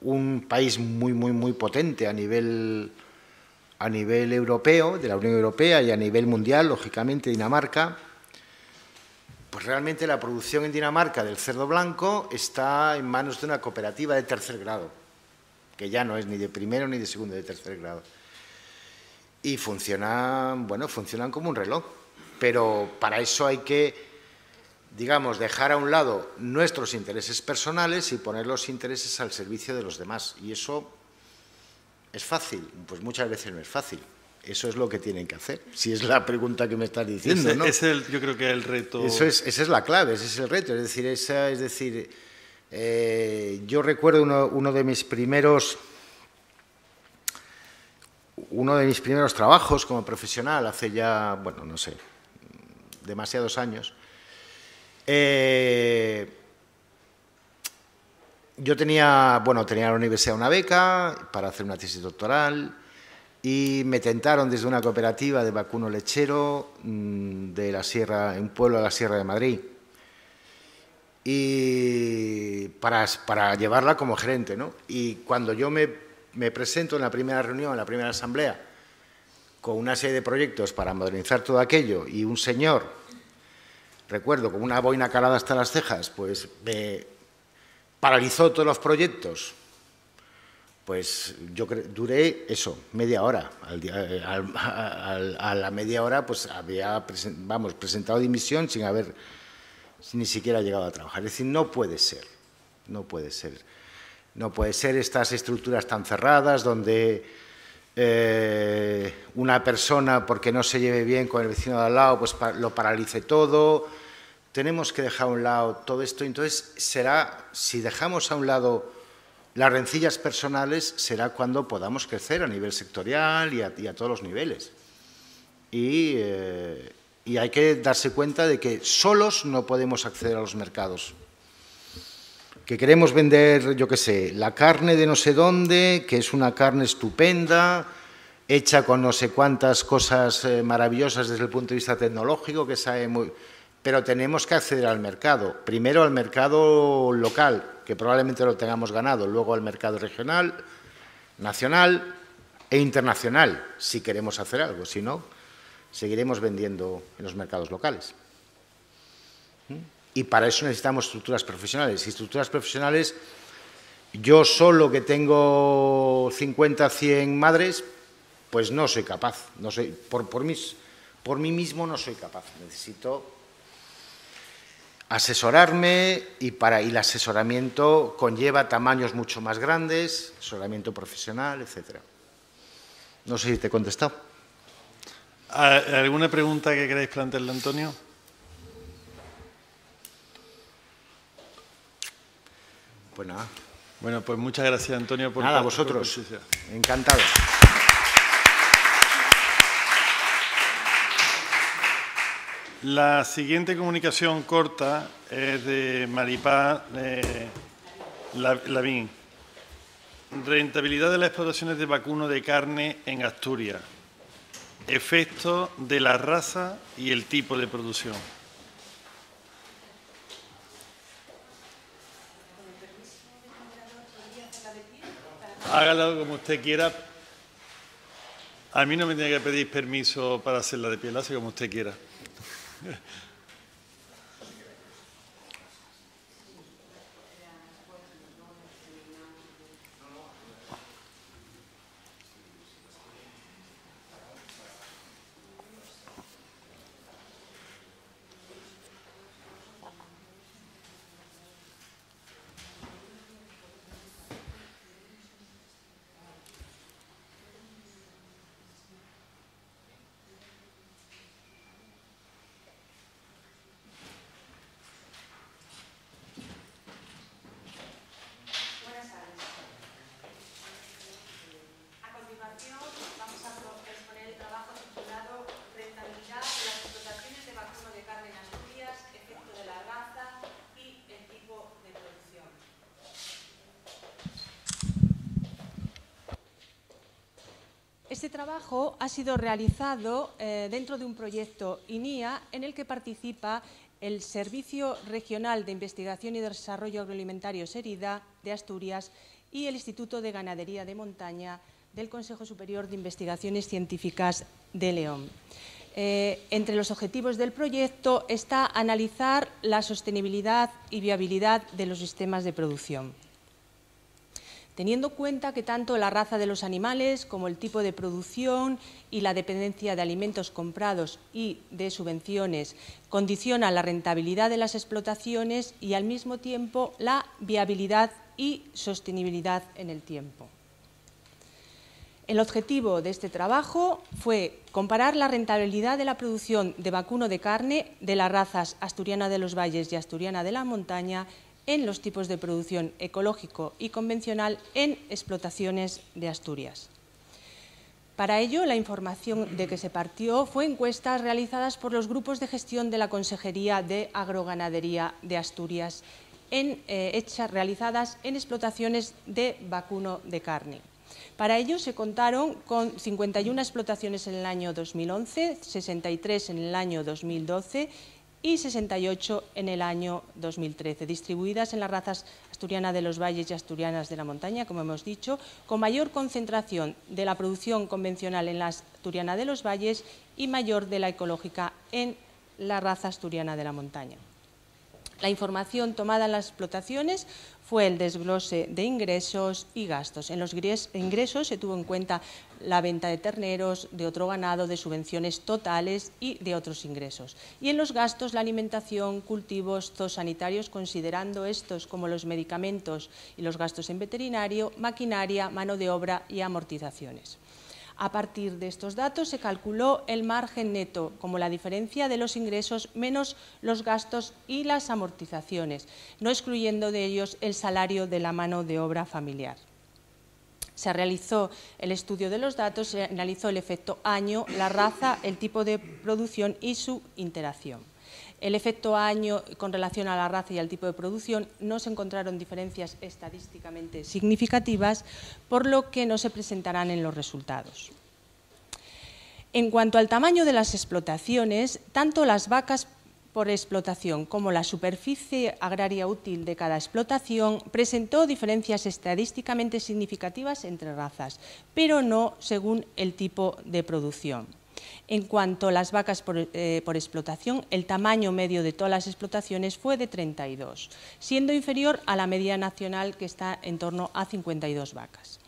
un país muy potente a nivel europeo, de la Unión Europea, y a nivel mundial, lógicamente, Dinamarca. Pues realmente la producción en Dinamarca del cerdo blanco está en manos de una cooperativa de tercer grado, que ya no es ni de primero ni de segundo, de tercer grado. Y funcionan como un reloj, pero para eso hay que, digamos, dejar a un lado nuestros intereses personales y poner los intereses al servicio de los demás. Y eso es fácil, pues muchas veces no es fácil. Eso es lo que tienen que hacer, si es la pregunta que me estás diciendo, ¿no? Yo creo que es el reto. Esa es la clave, ese es el reto. Es decir, yo recuerdo uno de mis primeros trabajos como profesional, hace ya, bueno, no sé, demasiados años. Yo tenía en la universidad una beca para hacer una tesis doctoral y me tentaron desde una cooperativa de vacuno lechero de la sierra, en un pueblo de la Sierra de Madrid, y para llevarla como gerente, ¿no? Y cuando yo me presento en la primera reunión, en la primera asamblea, con una serie de proyectos para modernizar todo aquello, y un señor, recuerdo, con una boina calada hasta las cejas, pues me paralizó todos los proyectos. Pues yo duré eso, media hora. A la media hora pues había presentado dimisión sin haber ni siquiera llegado a trabajar. Es decir, no puede ser. No puede ser estas estructuras tan cerradas donde una persona, porque no se lleve bien con el vecino de al lado, pues lo paralice todo. Tenemos que dejar a un lado todo esto. Entonces, si dejamos a un lado las rencillas personales, será cuando podamos crecer a nivel sectorial y a todos los niveles. Y hay que darse cuenta de que solos no podemos acceder a los mercados. que queremos vender, yo qué sé, la carne de no sé dónde, que es una carne estupenda, hecha con no sé cuántas cosas maravillosas desde el punto de vista tecnológico, que sabe muy... Pero tenemos que acceder al mercado. Primero al mercado local, que probablemente lo tengamos ganado, luego al mercado regional, nacional e internacional, si queremos hacer algo. Si no, seguiremos vendiendo en los mercados locales. Y para eso necesitamos estructuras profesionales. Y estructuras profesionales, yo solo que tengo 50, 100 madres, pues no soy capaz. No soy, por mí mismo no soy capaz. Necesito asesorarme y el asesoramiento conlleva tamaños mucho más grandes, asesoramiento profesional, etc. No sé si te he contestado. ¿Alguna pregunta que queráis plantearle, Antonio? Pues nada. Bueno, pues muchas gracias, Antonio, por... Nada, a vosotros. Encantado. La siguiente comunicación corta es de Maripaz Lavín. Rentabilidad de las explotaciones de vacuno de carne en Asturias. Efecto de la raza y el tipo de producción. Hágalo como usted quiera. A mí no me tiene que pedir permiso para hacerla de pie, la hace como usted quiera. Este trabajo ha sido realizado dentro de un proyecto INIA en el que participa el Servicio Regional de Investigación y Desarrollo Agroalimentario SERIDA de Asturias y el Instituto de Ganadería de Montaña del Consejo Superior de Investigaciones Científicas de León. Entre los objetivos del proyecto está analizar la sostenibilidad y viabilidad de los sistemas de producción. Teniendo en cuenta que tanto la raza de los animales como el tipo de producción y la dependencia de alimentos comprados y de subvenciones condiciona la rentabilidad de las explotaciones y al mismo tiempo la viabilidad y sostenibilidad en el tiempo. El objetivo de este trabajo fue comparar la rentabilidad de la producción de vacuno de carne de las razas asturiana de los valles y asturiana de la montaña en los tipos de producción ecológico y convencional en explotaciones de Asturias. Para ello, la información de que se partió fue encuestas realizadas por los grupos de gestión de la Consejería de Agroganadería de Asturias, realizadas en explotaciones de vacuno de carne. Para ello se contaron con 51 explotaciones en el año 2011, 63 en el año 2012 y 68 en el año 2013, distribuidas en las razas asturiana de los valles y asturianas de la montaña, como hemos dicho, con mayor concentración de la producción convencional en la asturiana de los valles y mayor de la ecológica en la raza asturiana de la montaña. La información tomada en las explotaciones fue el desglose de ingresos y gastos. En los ingresos se tuvo en cuenta la venta de terneros, de otro ganado, de subvenciones totales y de otros ingresos. Y en los gastos, la alimentación, cultivos, zoosanitarios, considerando estos como los medicamentos y los gastos en veterinario, maquinaria, mano de obra y amortizaciones. A partir de estos datos se calculó el margen neto como la diferencia de los ingresos menos los gastos y las amortizaciones, no excluyendo de ellos el salario de la mano de obra familiar. Se realizó el estudio de los datos, se analizó el efecto año, la raza, el tipo de producción y su interacción. el efecto año con relación a la raza y al tipo de producción no se encontraron diferencias estadísticamente significativas, por lo que no se presentarán en los resultados. En cuanto al tamaño de las explotaciones, tanto las vacas por explotación como la superficie agraria útil de cada explotación presentó diferencias estadísticamente significativas entre razas, pero no según el tipo de producción. En cuanto a las vacas por explotación, el tamaño medio de todas las explotaciones fue de 32, siendo inferior a la media nacional, que está en torno a 52 vacas.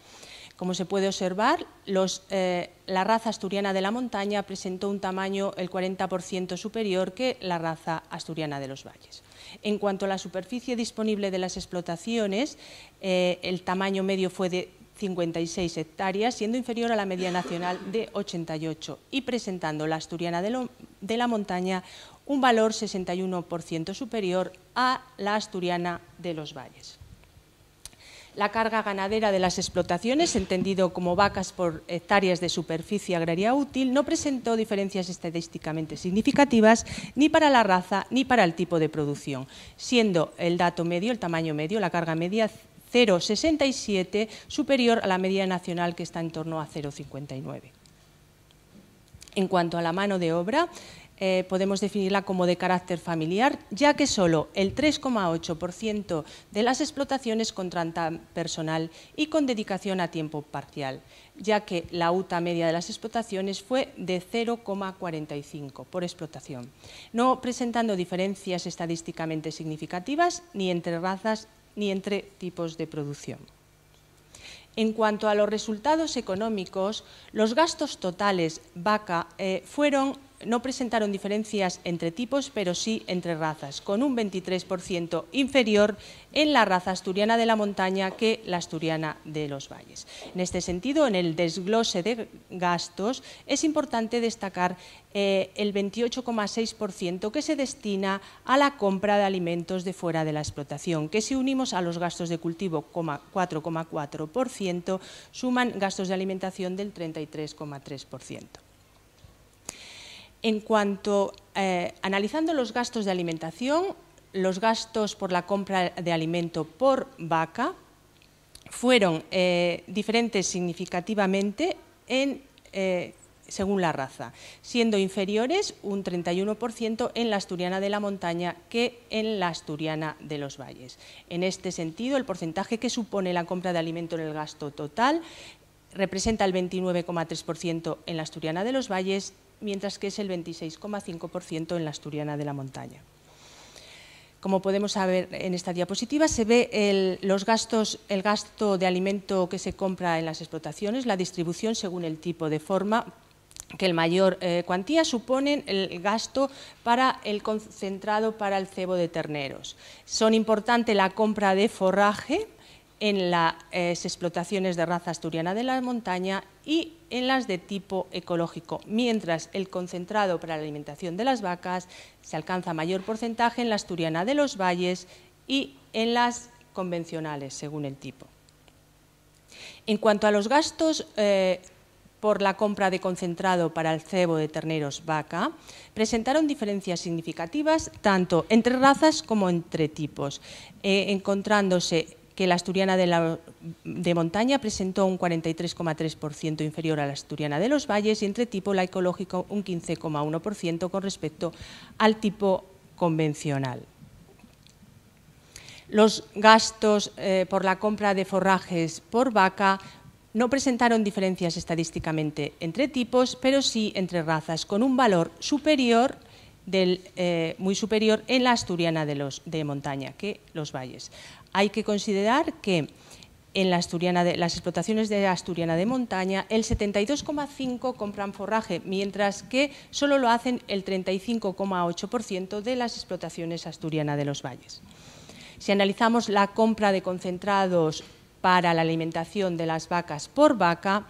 Como se puede observar, la raza asturiana de la montaña presentó un tamaño el 40% superior que la raza asturiana de los valles. En cuanto a la superficie disponible de las explotaciones, el tamaño medio fue de 56 hectáreas, siendo inferior a la media nacional de 88 y presentando la asturiana de la montaña un valor 61% superior a la asturiana de los valles. La carga ganadera de las explotaciones, entendido como vacas por hectáreas de superficie agraria útil, no presentó diferencias estadísticamente significativas ni para la raza ni para el tipo de producción, siendo el dato medio, el tamaño medio, la carga media 0,67 superior a la media nacional, que está en torno a 0,59. En cuanto a la mano de obra, podemos definirla como de carácter familiar, ya que solo el 3,8% de las explotaciones contratan personal y con dedicación a tiempo parcial, ya que la UTA media de las explotaciones fue de 0,45 por explotación, no presentando diferencias estadísticamente significativas ni entre razas ni entre tipos de producción. En cuanto a los resultados económicos, los gastos totales vaca no presentaron diferencias entre tipos, pero sí entre razas, con un 23% inferior en la raza asturiana de la montaña que la asturiana de los valles. En este sentido, en el desglose de gastos, es importante destacar el 28,6% que se destina a la compra de alimentos de fuera de la explotación, que si unimos a los gastos de cultivo, 4,4%, suman gastos de alimentación del 33,3%. En cuanto, analizando los gastos de alimentación, los gastos por la compra de alimento por vaca fueron diferentes significativamente según la raza, siendo inferiores un 31% en la asturiana de la montaña que en la asturiana de los valles. En este sentido, el porcentaje que supone la compra de alimento en el gasto total representa el 29,3% en la asturiana de los valles, mientras que es el 26,5% en la asturiana de la montaña. Como podemos ver en esta diapositiva, se ve el gasto de alimento que se compra en las explotaciones, la distribución según el tipo de forma, que el mayor cuantía suponen el gasto para el concentrado para el cebo de terneros. Son importantes la compra de forraje en las explotaciones de raza asturiana de la montaña y en las de tipo ecológico, mientras el concentrado para la alimentación de las vacas se alcanza mayor porcentaje en la asturiana de los valles y en las convencionales, según el tipo. En cuanto a los gastos por la compra de concentrado para el cebo de terneros vaca, presentaron diferencias significativas tanto entre razas como entre tipos, encontrándose que la asturiana de montaña presentó un 43,3% inferior a la asturiana de los valles y entre tipo la ecológica un 15,1% con respecto al tipo convencional. Los gastos por la compra de forrajes por vaca no presentaron diferencias estadísticamente entre tipos, pero sí entre razas, con un valor superior muy superior en la asturiana de montaña que los valles. Hay que considerar que en las explotaciones de asturiana de montaña el 72,5% compran forraje, mientras que solo lo hacen el 35,8% de las explotaciones asturiana de los valles. Si analizamos la compra de concentrados para la alimentación de las vacas por vaca,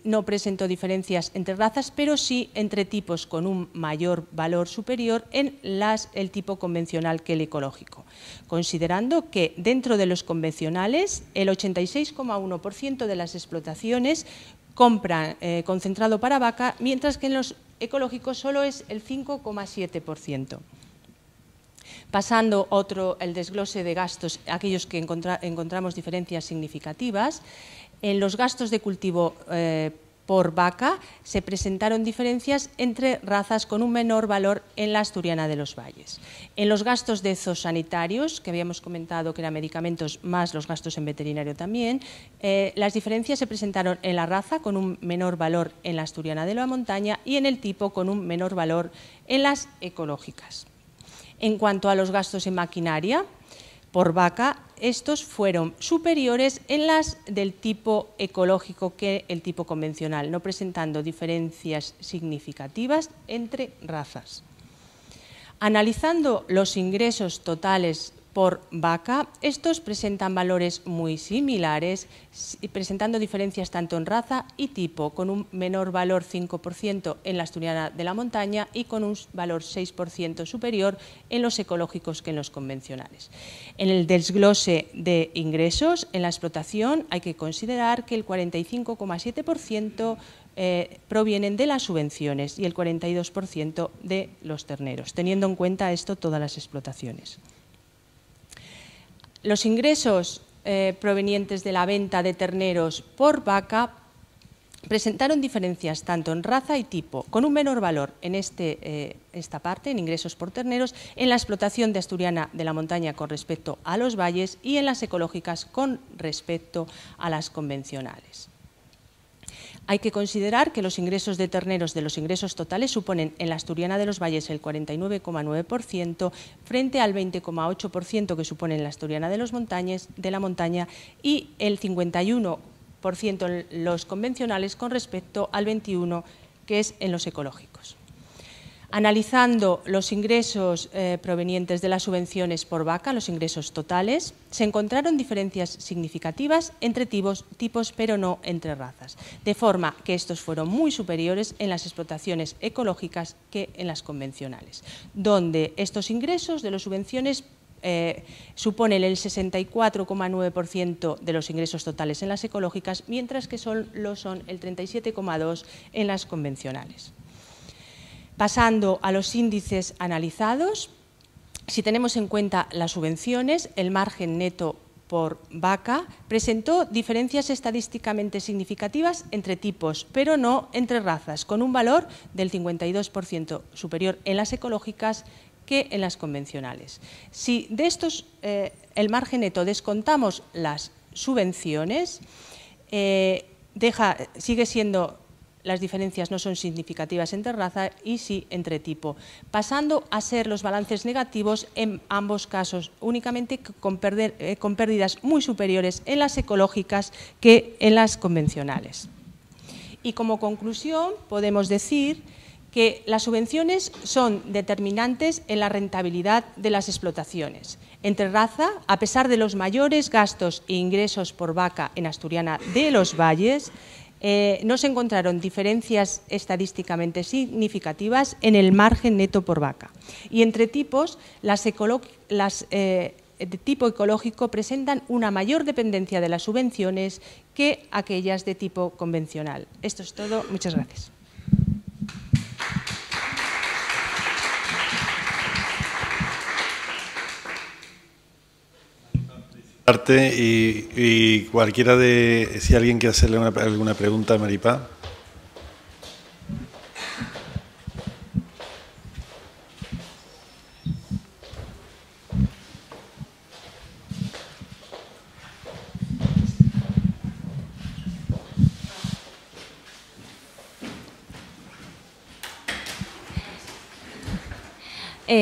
no presentó diferencias entre razas, pero sí entre tipos con un mayor valor superior en el tipo convencional que el ecológico, considerando que dentro de los convencionales el 86,1% de las explotaciones compran concentrado para vaca, mientras que en los ecológicos solo es el 5,7%. Pasando el desglose de gastos, aquellos que encontramos diferencias significativas, en los gastos de cultivo por vaca se presentaron diferencias entre razas con un menor valor en la Asturiana de los Valles. En los gastos de zoosanitarios, que habíamos comentado que eran medicamentos más los gastos en veterinario también, las diferencias se presentaron en la raza con un menor valor en la Asturiana de la Montaña y en el tipo con un menor valor en las ecológicas. En cuanto a los gastos en maquinaria por vaca, estos fueron superiores en las del tipo ecológico que el tipo convencional, no presentando diferencias significativas entre razas. Analizando los ingresos totales por vaca, estos presentan valores muy similares, presentando diferencias tanto en raza y tipo, con un menor valor 5% en la Asturiana de la Montaña y con un valor 6% superior en los ecológicos que en los convencionales. En el desglose de ingresos, en la explotación, hay que considerar que el 45,7% provienen de las subvenciones y el 42% de los terneros, teniendo en cuenta esto todas las explotaciones. Los ingresos provenientes de la venta de terneros por vaca presentaron diferencias tanto en raza y tipo, con un menor valor en esta parte, en ingresos por terneros, en la explotación de Asturiana de la Montaña con respecto a los valles y en las ecológicas con respecto a las convencionales. Hay que considerar que los ingresos de terneros de los ingresos totales suponen en la Asturiana de los Valles el 49,9% frente al 20,8% que supone en la Asturiana de la Montaña y el 51% en los convencionales con respecto al 21% que es en los ecológicos. Analizando los ingresos provenientes de las subvenciones por vaca, los ingresos totales, se encontraron diferencias significativas entre tipos, pero no entre razas, de forma que estos fueron muy superiores en las explotaciones ecológicas que en las convencionales, donde estos ingresos de las subvenciones suponen el 64,9% de los ingresos totales en las ecológicas, mientras que lo son el 37,2% en las convencionales. Pasando a los índices analizados, si tenemos en cuenta las subvenciones, el margen neto por vaca presentó diferencias estadísticamente significativas entre tipos, pero no entre razas, con un valor del 52% superior en las ecológicas que en las convencionales. Si de estos, el margen neto, descontamos las subvenciones, sigue siendo... Las diferencias no son significativas entre raza y sí entre tipo, pasando a ser los balances negativos en ambos casos, únicamente con pérdidas muy superiores en las ecológicas que en las convencionales. Y como conclusión podemos decir que las subvenciones son determinantes en la rentabilidad de las explotaciones. Entre raza, a pesar de los mayores gastos e ingresos por vaca en Asturiana de los Valles, no se encontraron diferencias estadísticamente significativas en el margen neto por vaca. Y entre tipos, las de tipo ecológico presentan una mayor dependencia de las subvenciones que aquellas de tipo convencional. Esto es todo. Muchas gracias. Y cualquiera si alguien quiere hacerle alguna pregunta a Maripaz.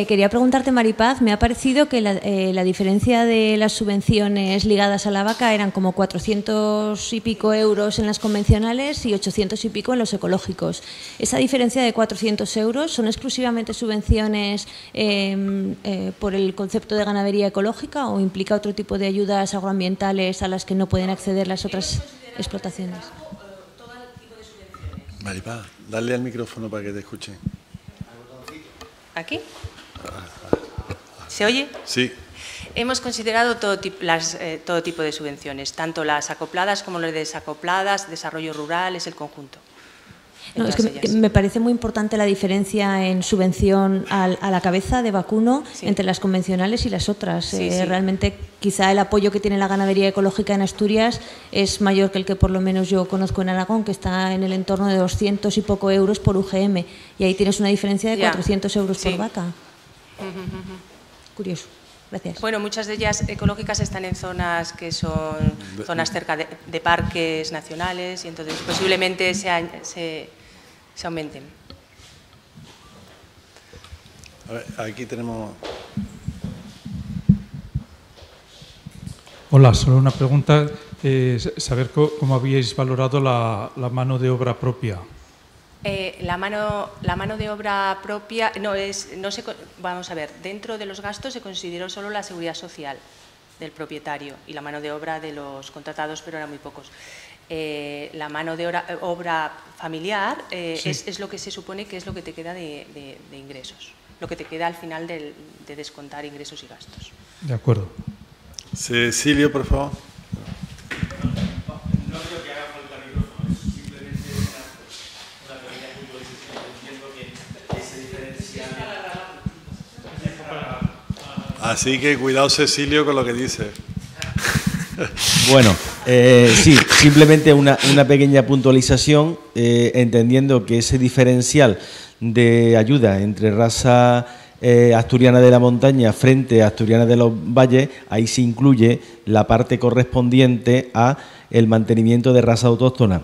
Quería preguntarte, Maripaz, me ha parecido que la diferencia de las subvenciones ligadas a la vaca eran como 400 y pico euros en las convencionales y 800 y pico en los ecológicos. ¿Esa diferencia de 400 euros son exclusivamente subvenciones por el concepto de ganadería ecológica o implica otro tipo de ayudas agroambientales a las que no pueden acceder las otras explotaciones? Maripaz, dale al micrófono para que te escuchen. ¿Aquí? ¿Se oye? Sí. Hemos considerado todo tipo de subvenciones, tanto las acopladas como las desacopladas, desarrollo rural, es el conjunto. No, es que me parece muy importante la diferencia en subvención a la cabeza de vacuno entre las convencionales y las otras. Realmente quizá el apoyo que tiene la ganadería ecológica en Asturias es mayor que el que por lo menos yo conozco en Aragón, que está en el entorno de 200 y poco euros por UGM, y ahí tienes una diferencia de 400 euros por vaca. Curioso. Gracias. Bueno, muchas de ellas ecológicas están en zonas que son zonas cerca de parques nacionales, y entonces posiblemente se aumenten. A ver, aquí tenemos... Hola, solo una pregunta. Saber cómo habíais valorado la mano de obra propia. La mano de obra propia vamos a ver, dentro de los gastos se consideró solo la seguridad social del propietario y la mano de obra de los contratados, pero eran muy pocos. La mano de obra familiar es lo que se supone que es lo que te queda de ingresos, lo que te queda al final de descontar ingresos y gastos. De acuerdo. Cecilio, por favor. Así que cuidado, Cecilio, con lo que dice. Bueno, sí, simplemente una pequeña puntualización, entendiendo que ese diferencial de ayuda entre raza asturiana de la montaña frente a asturiana de los valles, ahí se incluye la parte correspondiente a el mantenimiento de raza autóctona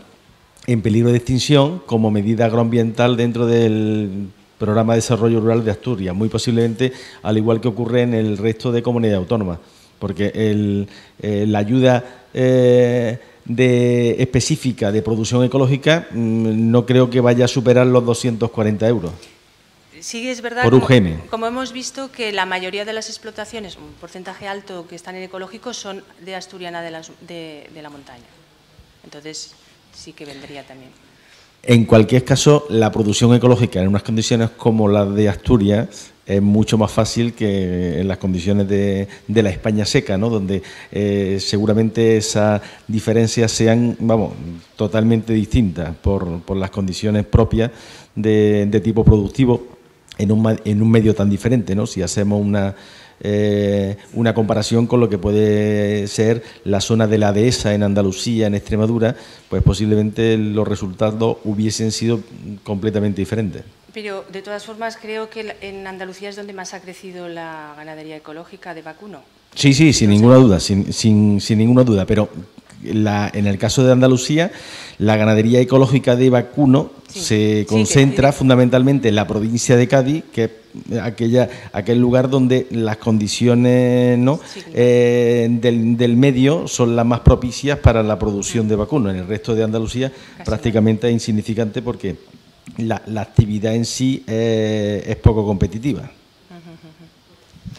en peligro de extinción como medida agroambiental dentro del Programa de Desarrollo Rural de Asturias, muy posiblemente al igual que ocurre en el resto de comunidades autónomas, porque la ayuda específica de producción ecológica no creo que vaya a superar los 240 euros. Sí, es verdad, por UGM. Como hemos visto que la mayoría de las explotaciones, un porcentaje alto que están en ecológico, son de asturiana de la montaña. Entonces sí que vendría también. En cualquier caso, la producción ecológica en unas condiciones como las de Asturias es mucho más fácil que en las condiciones de la España seca, ¿no? Donde seguramente esas diferencias sean, totalmente distintas por las condiciones propias de tipo productivo en un medio tan diferente, ¿no? Si hacemos una comparación con lo que puede ser la zona de la dehesa en Andalucía, en Extremadura, pues posiblemente los resultados hubiesen sido completamente diferentes. Pero, de todas formas, creo que en Andalucía es donde más ha crecido la ganadería ecológica de vacuno. Sí, sin ninguna duda, sin ninguna duda, pero en el caso de Andalucía, la ganadería ecológica de vacuno se concentra fundamentalmente en la provincia de Cádiz, que es aquel lugar donde las condiciones del medio son las más propicias para la producción de vacuno. En el resto de Andalucía prácticamente es insignificante porque la actividad en sí es poco competitiva.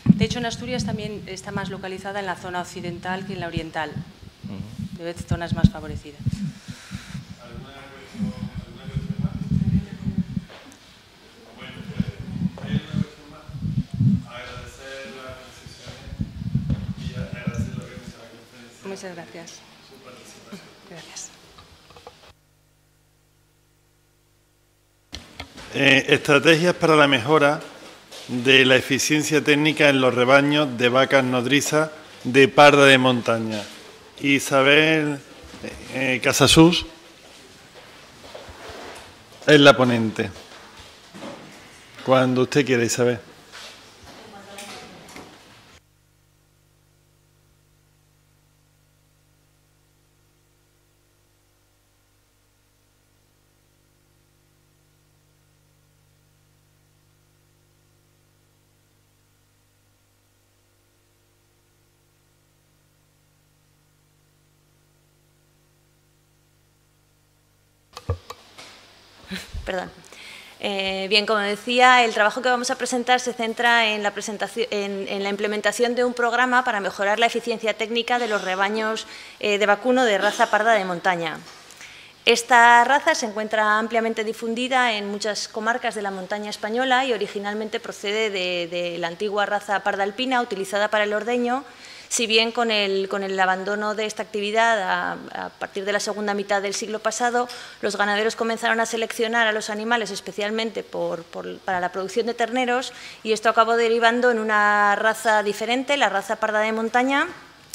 De hecho, en Asturias también está más localizada en la zona occidental que en la oriental. Debe ser zonas más favorecidas. ¿Alguna cuestión más? Bueno, ¿hay alguna cuestión más? Agradecer las sesiones y agradecer lo que dice la conferencia. Muchas gracias. Su participación. Gracias. Estrategias para la mejora de la eficiencia técnica en los rebaños de vacas nodrizas de parda de montaña. Isabel Casasus es la ponente. Cuando usted quiera, Isabel. Perdón. Bien, como decía, el trabajo que vamos a presentar se centra en la implementación de un programa para mejorar la eficiencia técnica de los rebaños de vacuno de raza parda de montaña. Esta raza se encuentra ampliamente difundida en muchas comarcas de la montaña española y originalmente procede de la antigua raza parda alpina utilizada para el ordeño Si bien con el abandono de esta actividad a partir de la segunda mitad del siglo pasado, los ganaderos comenzaron a seleccionar a los animales especialmente para la producción de terneros, y esto acabó derivando en una raza diferente, la raza parda de montaña,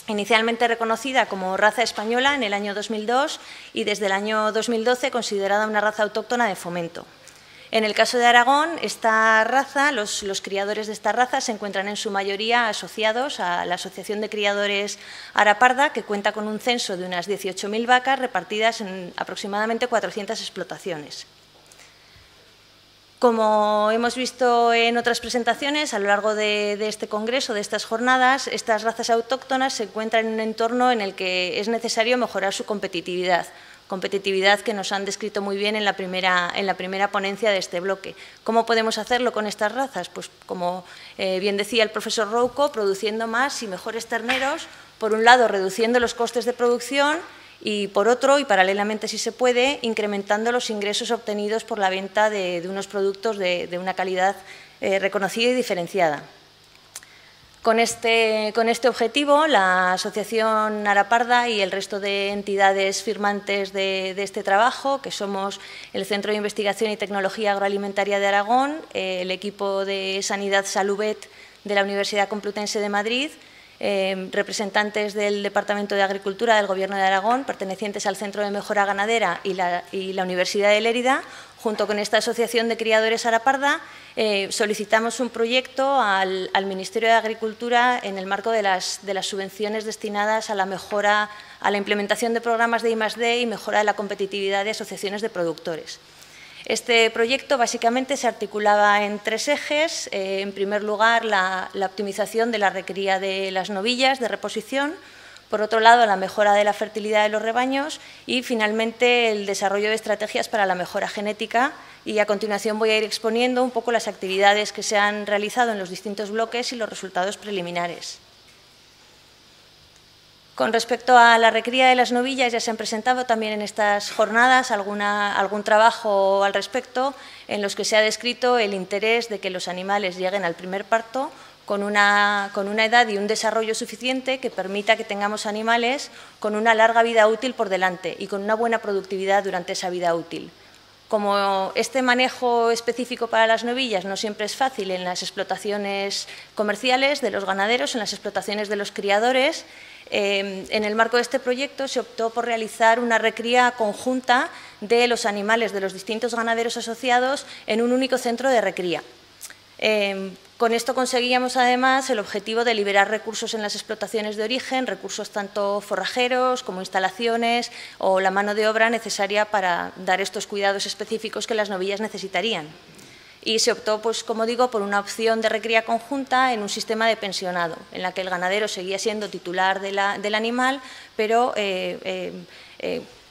inicialmente reconocida como raza española en el año 2002 y desde el año 2012 considerada una raza autóctona de fomento. En el caso de Aragón, esta raza, los criadores de esta raza se encuentran en su mayoría asociados a la Asociación de Criadores Araparda, que cuenta con un censo de unas 18.000 vacas repartidas en aproximadamente 400 explotaciones. Como hemos visto en otras presentaciones, a lo largo de este congreso, de estas jornadas, estas razas autóctonas se encuentran en un entorno en el que es necesario mejorar su competitividad que nos han descrito muy bien en la primera ponencia de este bloque. ¿Cómo podemos hacerlo con estas razas? Pues como bien decía el profesor Rouco, produciendo más y mejores terneros, por un lado reduciendo los costes de producción y por otro, y paralelamente si se puede, incrementando los ingresos obtenidos por la venta de unos productos de una calidad reconocida y diferenciada. Con este objetivo, la Asociación Araparda y el resto de entidades firmantes de este trabajo, que somos el Centro de Investigación y Tecnología Agroalimentaria de Aragón, el equipo de Sanidad Salubet de la Universidad Complutense de Madrid, representantes del Departamento de Agricultura del Gobierno de Aragón, pertenecientes al Centro de Mejora Ganadera y la Universidad de Lérida, junto con esta Asociación de Criadores Araparda, solicitamos un proyecto al Ministerio de Agricultura en el marco de las subvenciones destinadas a la mejora, a la implementación de programas de I+D y mejora de la competitividad de asociaciones de productores. Este proyecto básicamente se articulaba en 3 ejes. En primer lugar, la optimización de la recría de las novillas de reposición. Por otro lado, la mejora de la fertilidad de los rebaños y, finalmente, el desarrollo de estrategias para la mejora genética. Y a continuación voy a ir exponiendo un poco las actividades que se han realizado en los distintos bloques y los resultados preliminares. Con respecto a la recría de las novillas, ya se han presentado también en estas jornadas algún trabajo al respecto, en los que se ha descrito el interés de que los animales lleguen al primer parto con una edad y un desarrollo suficiente que permita que tengamos animales con una larga vida útil por delante y con una buena productividad durante esa vida útil. Como este manejo específico para las novillas no siempre es fácil en las explotaciones comerciales de los ganaderos, en las explotaciones de los criadores, en el marco de este proyecto se optó por realizar una recría conjunta de los animales de los distintos ganaderos asociados en un único centro de recría. Con esto conseguíamos además el objetivo de liberar recursos en las explotaciones de origen, recursos tanto forrajeros como instalaciones o la mano de obra necesaria para dar estos cuidados específicos que las novillas necesitarían. Y se optó, pues, como digo, por una opción de recría conjunta en un sistema de pensionado, en la que el ganadero seguía siendo titular del animal, pero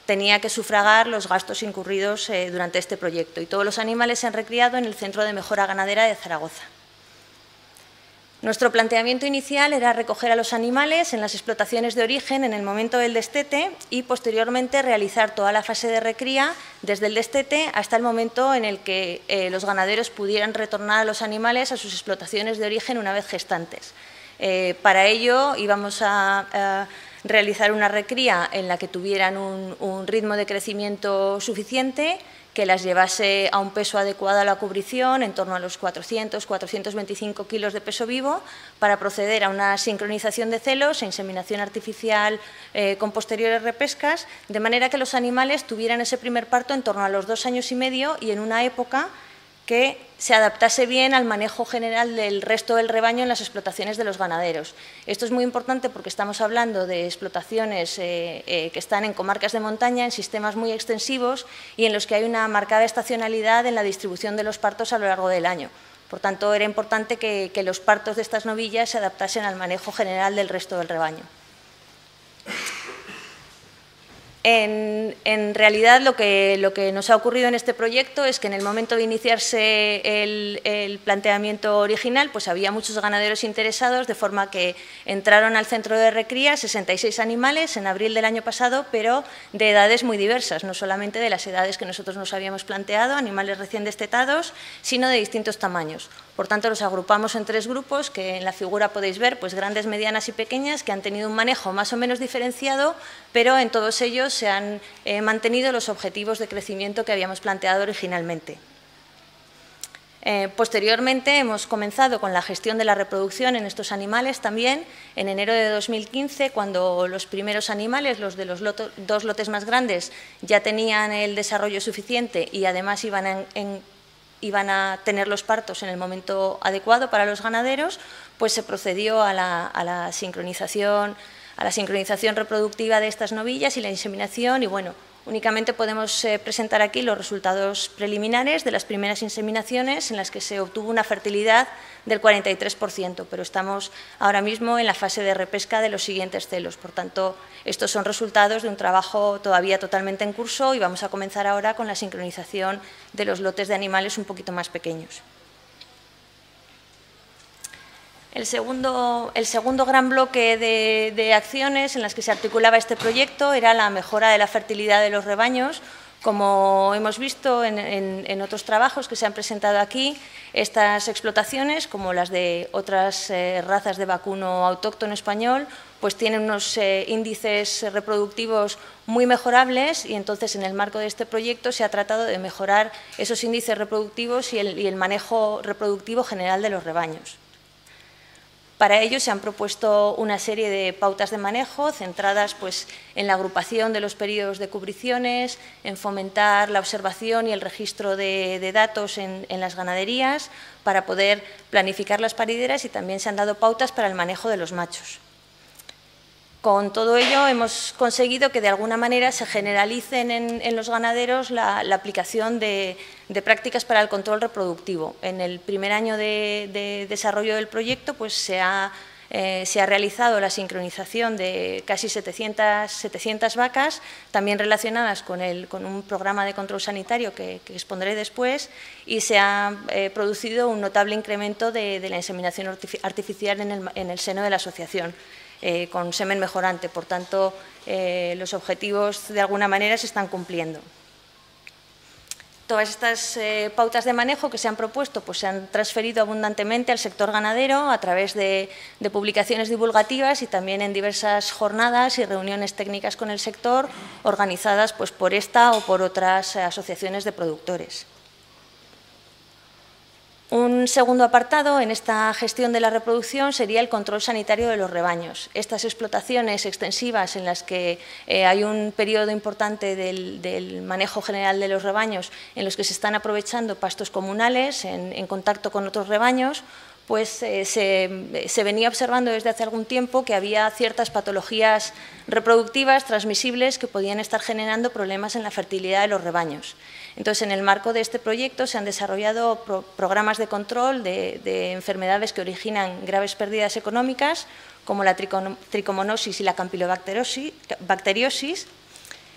tenía que sufragar los gastos incurridos durante este proyecto. Y todos los animales se han recriado en el Centro de Mejora Ganadera de Zaragoza. Nuestro planteamiento inicial era recoger a los animales en las explotaciones de origen en el momento del destete y posteriormente realizar toda la fase de recría desde el destete hasta el momento en el que los ganaderos pudieran retornar a los animales a sus explotaciones de origen una vez gestantes. Para ello íbamos a realizar una recría en la que tuvieran un ritmo de crecimiento suficiente, que las llevase a un peso adecuado a la cubrición, en torno a los 400-425 kilos de peso vivo, para proceder a una sincronización de celos e inseminación artificial con posteriores repescas, de manera que los animales tuvieran ese primer parto en torno a los 2 años y medio y en una época que se adaptase bien al manejo general del resto del rebaño en las explotaciones de los ganaderos. Esto es muy importante porque estamos hablando de explotaciones que están en comarcas de montaña, en sistemas muy extensivos y en los que hay una marcada estacionalidad en la distribución de los partos a lo largo del año. Por tanto, era importante que los partos de estas novillas se adaptasen al manejo general del resto del rebaño. En realidad, lo que nos ha ocurrido en este proyecto es que en el momento de iniciarse el planteamiento original, pues había muchos ganaderos interesados, de forma que entraron al centro de recría 66 animales en abril del año pasado, pero de edades muy diversas, no solamente de las edades que nosotros nos habíamos planteado, animales recién destetados, sino de distintos tamaños. Por tanto, los agrupamos en 3 grupos, que en la figura podéis ver, pues grandes, medianas y pequeñas, que han tenido un manejo más o menos diferenciado, pero en todos ellos se han mantenido los objetivos de crecimiento que habíamos planteado originalmente. Posteriormente hemos comenzado con la gestión de la reproducción en estos animales también en enero de 2015, cuando los primeros animales, los de los 2 lotes más grandes, ya tenían el desarrollo suficiente y además iban a tener los partos en el momento adecuado para los ganaderos, pues se procedió a la sincronización reproductiva de estas novillas y la inseminación, y bueno, únicamente podemos presentar aquí los resultados preliminares de las primeras inseminaciones en las que se obtuvo una fertilidad del 43%, pero estamos ahora mismo en la fase de repesca de los siguientes celos. Por tanto, estos son resultados de un trabajo todavía totalmente en curso y vamos a comenzar ahora con la sincronización de los lotes de animales un poquito más pequeños. El segundo gran bloque de acciones en las que se articulaba este proyecto era la mejora de la fertilidad de los rebaños. Como hemos visto en otros trabajos que se han presentado aquí, estas explotaciones, como las de otras razas de vacuno autóctono español, pues tienen unos índices reproductivos muy mejorables, y entonces en el marco de este proyecto se ha tratado de mejorar esos índices reproductivos y el manejo reproductivo general de los rebaños. Para ello se han propuesto una serie de pautas de manejo centradas pues, en la agrupación de los periodos de cubriciones, en fomentar la observación y el registro de datos en las ganaderías para poder planificar las parideras, y también se han dado pautas para el manejo de los machos. Con todo ello hemos conseguido que de alguna manera se generalicen en los ganaderos la aplicación de prácticas para el control reproductivo. En el primer año de desarrollo del proyecto pues se ha realizado la sincronización de casi 700 vacas, también relacionadas con un programa de control sanitario que expondré después, y se ha producido un notable incremento de la inseminación artificial en el seno de la asociación, con semen mejorante. Por tanto, los objetivos de alguna manera se están cumpliendo. Todas estas pautas de manejo que se han propuesto pues se han transferido abundantemente al sector ganadero a través de publicaciones divulgativas y también en diversas jornadas y reuniones técnicas con el sector organizadas pues, por esta o por otras asociaciones de productores. Un segundo apartado en esta gestión de la reproducción sería el control sanitario de los rebaños. Estas explotaciones extensivas en las que hay un periodo importante del manejo general de los rebaños, en los que se están aprovechando pastos comunales en contacto con otros rebaños, pues se venía observando desde hace algún tiempo que había ciertas patologías reproductivas transmisibles que podían estar generando problemas en la fertilidad de los rebaños. Entonces, en el marco de este proyecto se han desarrollado programas de control de enfermedades que originan graves pérdidas económicas, como la tricomonosis y la campylobacteriosis.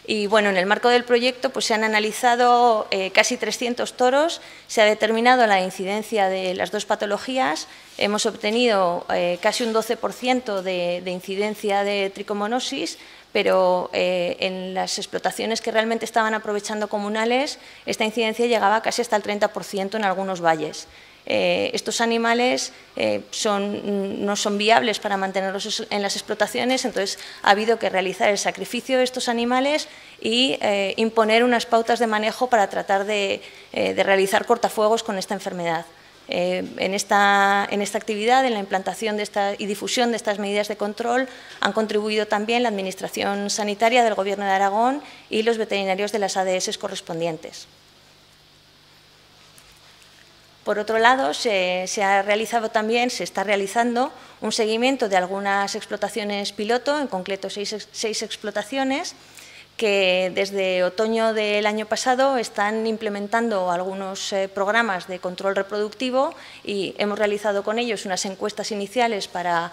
Y bueno, en el marco del proyecto pues, se han analizado casi 300 toros, se ha determinado la incidencia de las 2 patologías, hemos obtenido casi un 12% de incidencia de tricomonosis, pero en las explotaciones que realmente estaban aprovechando comunales, esta incidencia llegaba casi hasta el 30% en algunos valles. Estos animales no son viables para mantenerlos en las explotaciones, entonces ha habido que realizar el sacrificio de estos animales y imponer unas pautas de manejo para tratar de realizar cortafuegos con esta enfermedad. En esta actividad, en la implantación y difusión de estas medidas de control, han contribuido también la Administración Sanitaria del Gobierno de Aragón y los veterinarios de las ADS correspondientes. Por otro lado, se está realizando un seguimiento de algunas explotaciones piloto, en concreto 6 explotaciones, que desde otoño del año pasado están implementando algunos programas de control reproductivo y hemos realizado con ellos unas encuestas iniciales para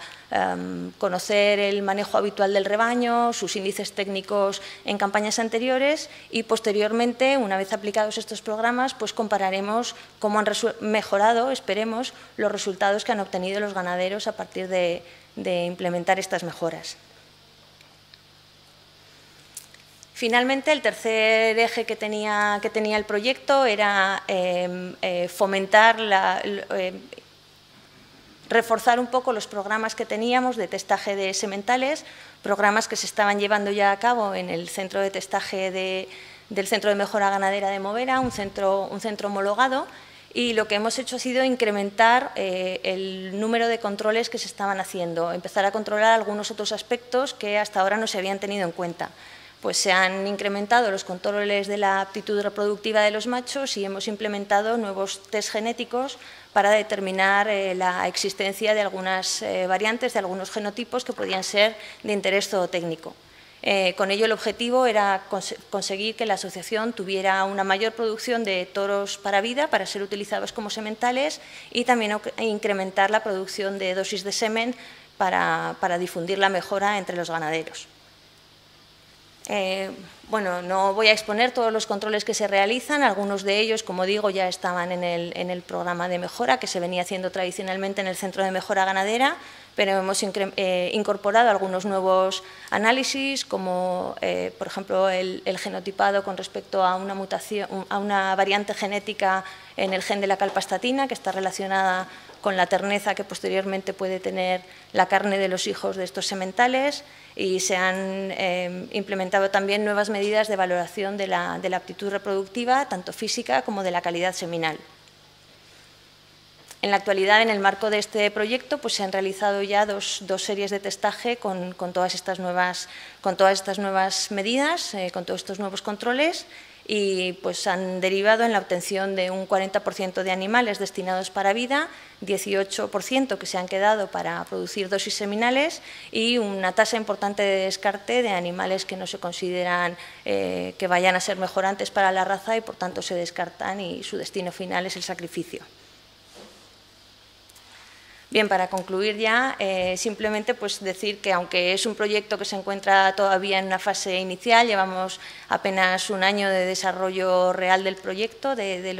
conocer el manejo habitual del rebaño, sus índices técnicos en campañas anteriores y posteriormente, una vez aplicados estos programas, pues compararemos cómo han mejorado, esperemos, los resultados que han obtenido los ganaderos a partir de implementar estas mejoras. Finalmente, el tercer eje que tenía el proyecto era fomentar, reforzar un poco los programas que teníamos de testaje de sementales, programas que se estaban llevando ya a cabo en el centro de testaje del Centro de Mejora Ganadera de Movera, un centro homologado, y lo que hemos hecho ha sido incrementar el número de controles que se estaban haciendo, empezar a controlar algunos otros aspectos que hasta ahora no se habían tenido en cuenta. Pues se han incrementado los controles de la aptitud reproductiva de los machos y hemos implementado nuevos test genéticos para determinar la existencia de algunas variantes, de algunos genotipos que podían ser de interés zootécnico. Con ello el objetivo era conseguir que la asociación tuviera una mayor producción de toros para vida, para ser utilizados como sementales y también incrementar la producción de dosis de semen para difundir la mejora entre los ganaderos. Bueno, no voy a exponer todos los controles que se realizan, algunos de ellos, como digo, ya estaban en el programa de mejora que se venía haciendo tradicionalmente en el Centro de Mejora Ganadera, pero hemos incorporado algunos nuevos análisis, como por ejemplo el genotipado con respecto a una mutación, a una variante genética en el gen de la calpastatina, que está relacionada con la terneza que posteriormente puede tener la carne de los hijos de estos sementales, y se han implementado también nuevas medidas de valoración de la aptitud reproductiva, tanto física como de la calidad seminal. En la actualidad, en el marco de este proyecto, pues se han realizado ya dos series de testaje con todas estas nuevas medidas, con todos estos nuevos controles, y pues han derivado en la obtención de un 40% de animales destinados para vida, 18% que se han quedado para producir dosis seminales y una tasa importante de descarte de animales que no se consideran que vayan a ser mejorantes para la raza y por tanto se descartan y su destino final es el sacrificio. Bien, para concluir ya, simplemente pues decir que aunque es un proyecto que se encuentra todavía en una fase inicial, llevamos apenas un año de desarrollo real del proyecto, de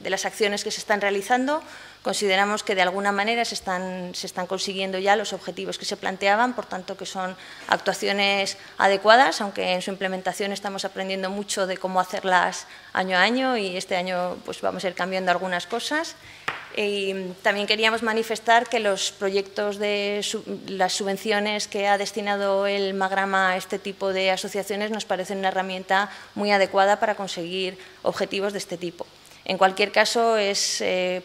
las acciones que se están realizando, consideramos que de alguna manera se están consiguiendo ya los objetivos que se planteaban, por tanto que son actuaciones adecuadas, aunque en su implementación estamos aprendiendo mucho de cómo hacerlas año a año y este año pues vamos a ir cambiando algunas cosas. Y también queríamos manifestar que los proyectos de las subvenciones que ha destinado el Magrama a este tipo de asociaciones nos parecen una herramienta muy adecuada para conseguir objetivos de este tipo. En cualquier caso,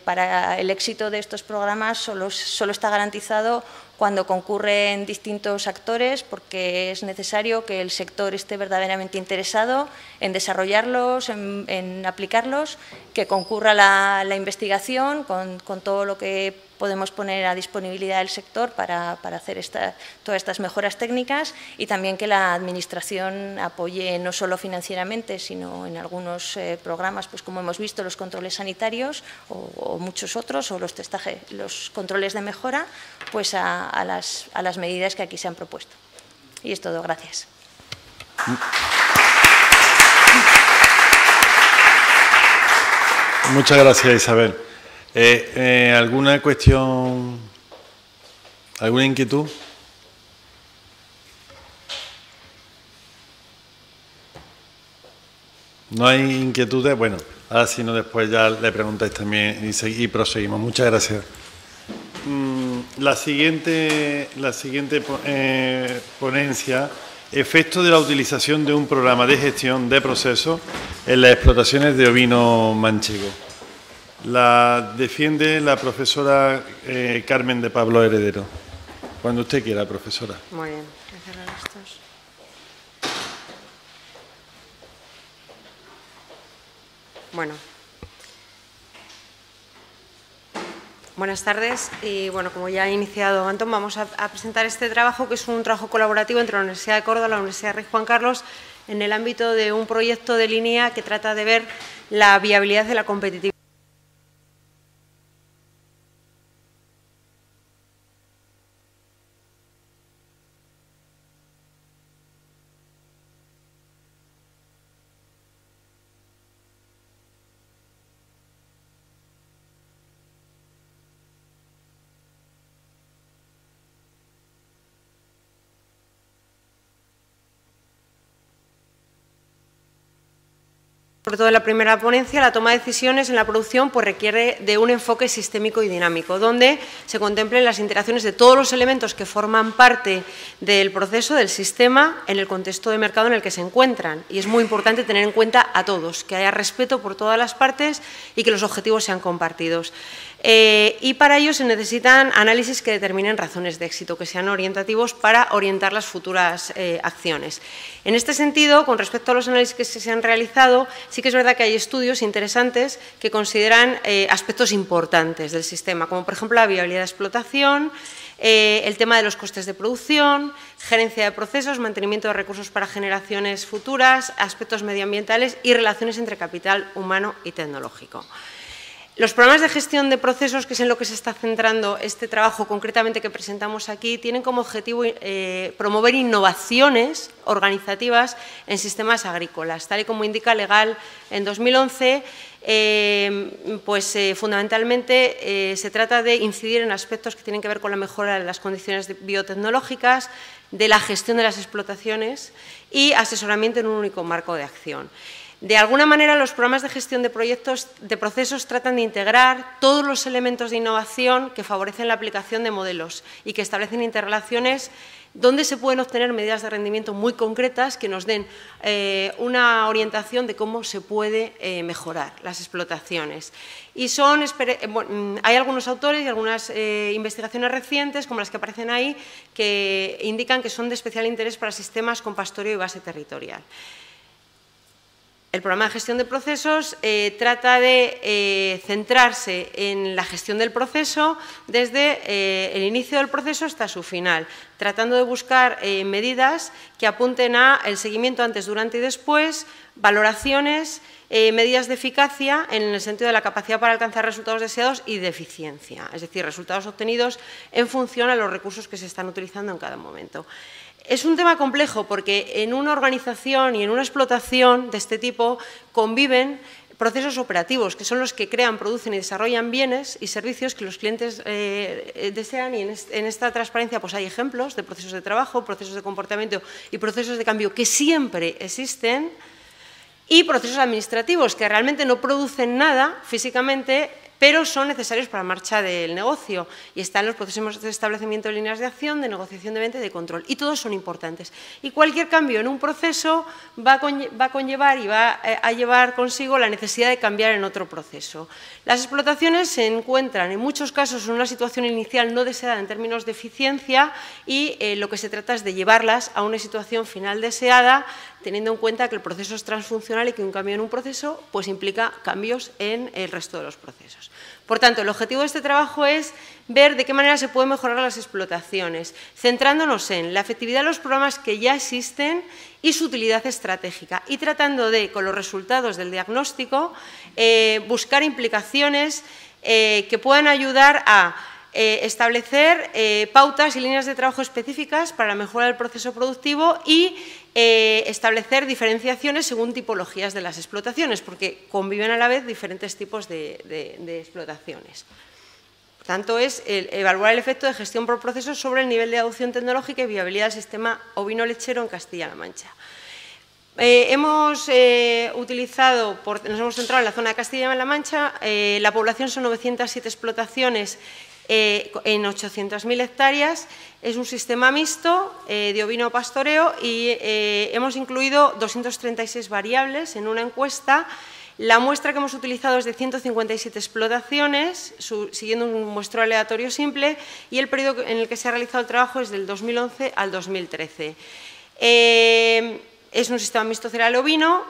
para el éxito de estos programas solo está garantizado cuando concurren distintos actores, porque es necesario que el sector esté verdaderamente interesado en desarrollarlos, en aplicarlos, que concurra la investigación con todo lo que podemos poner a disponibilidad del sector para hacer todas estas mejoras técnicas y también que la Administración apoye no solo financieramente, sino en algunos programas, pues como hemos visto, los controles sanitarios o muchos otros, o los controles de mejora, pues a las medidas que aquí se han propuesto. Y es todo. Gracias. Muchas gracias, Isabel. ¿Alguna cuestión, alguna inquietud? ¿No hay inquietudes? Bueno, ahora si no, después ya le preguntáis también y proseguimos. Muchas gracias. La siguiente ponencia, efecto de la utilización de un programa de gestión de procesos en las explotaciones de ovino manchego. La defiende la profesora Carmen de Pablo Heredero. Cuando usted quiera, profesora. Muy bien. Voy a cerrar estos. Bueno. Buenas tardes y bueno, como ya ha iniciado Antón, vamos a presentar este trabajo, que es un trabajo colaborativo entre la Universidad de Córdoba y la Universidad Rey Juan Carlos en el ámbito de un proyecto de línea que trata de ver la viabilidad de la competitividad. Sobre todo en la primera ponencia, la toma de decisiones en la producción pues requiere de un enfoque sistémico y dinámico, donde se contemplen las interacciones de todos los elementos que forman parte del proceso, del sistema, en el contexto de mercado en el que se encuentran. Y es muy importante tener en cuenta a todos, que haya respeto por todas las partes y que los objetivos sean compartidos. Y para ello se necesitan análisis que determinen razones de éxito, que sean orientativos para orientar las futuras acciones. En este sentido, con respecto a los análisis que se han realizado, sí que es verdad que hay estudios interesantes que consideran aspectos importantes del sistema, como por ejemplo la viabilidad de explotación, el tema de los costes de producción, gerencia de procesos, mantenimiento de recursos para generaciones futuras, aspectos medioambientales y relaciones entre capital humano y tecnológico. Los programas de gestión de procesos, que es en lo que se está centrando este trabajo concretamente que presentamos aquí, tienen como objetivo promover innovaciones organizativas en sistemas agrícolas. Tal y como indica Legal en 2011, fundamentalmente se trata de incidir en aspectos que tienen que ver con la mejora de las condiciones biotecnológicas, de la gestión de las explotaciones y asesoramiento en un único marco de acción. De alguna manera, los programas de gestión de procesos tratan de integrar todos los elementos de innovación que favorecen la aplicación de modelos y que establecen interrelaciones donde se pueden obtener medidas de rendimiento muy concretas que nos den una orientación de cómo se puede mejorar las explotaciones. Y hay algunos autores y algunas investigaciones recientes, como las que aparecen ahí, que indican que son de especial interés para sistemas con pastoreo y base territorial. El programa de gestión de procesos trata de centrarse en la gestión del proceso desde el inicio del proceso hasta su final, tratando de buscar medidas que apunten al seguimiento antes, durante y después, valoraciones, medidas de eficacia en el sentido de la capacidad para alcanzar resultados deseados y de eficiencia, es decir, resultados obtenidos en función a los recursos que se están utilizando en cada momento. Es un tema complejo porque en una organización y en una explotación de este tipo conviven procesos operativos, que son los que crean, producen y desarrollan bienes y servicios que los clientes desean, y en esta transparencia pues hay ejemplos de procesos de trabajo, procesos de comportamiento y procesos de cambio que siempre existen, y procesos administrativos que realmente no producen nada físicamente, pero son necesarios para la marcha del negocio, y están los procesos de establecimiento de líneas de acción, de negociación de venta y de control, y todos son importantes. Y cualquier cambio en un proceso va a conllevar y va a llevar consigo la necesidad de cambiar en otro proceso. Las explotaciones se encuentran en muchos casos en una situación inicial no deseada en términos de eficiencia, y lo que se trata es de llevarlas a una situación final deseada, teniendo en cuenta que el proceso es transfuncional y que un cambio en un proceso pues implica cambios en el resto de los procesos. Por tanto, el objetivo de este trabajo es ver de qué manera se pueden mejorar las explotaciones, centrándonos en la efectividad de los programas que ya existen y su utilidad estratégica, y tratando de, con los resultados del diagnóstico, buscar implicaciones que puedan ayudar a establecer pautas y líneas de trabajo específicas para la mejora del proceso productivo y establecer diferenciaciones según tipologías de las explotaciones, porque conviven a la vez diferentes tipos de explotaciones. Por tanto, es evaluar el efecto de gestión por procesos sobre el nivel de adopción tecnológica y viabilidad del sistema ovino-lechero en Castilla-La Mancha. Nos hemos centrado en la zona de Castilla-La Mancha. La población son 907 explotaciones en 800.000 hectáreas. Es un sistema mixto de ovino pastoreo y hemos incluido 236 variables en una encuesta. La muestra que hemos utilizado es de 157 explotaciones, siguiendo un muestreo aleatorio simple, y el periodo en el que se ha realizado el trabajo es del 2011 al 2013. Es un sistema mixto cereal ovino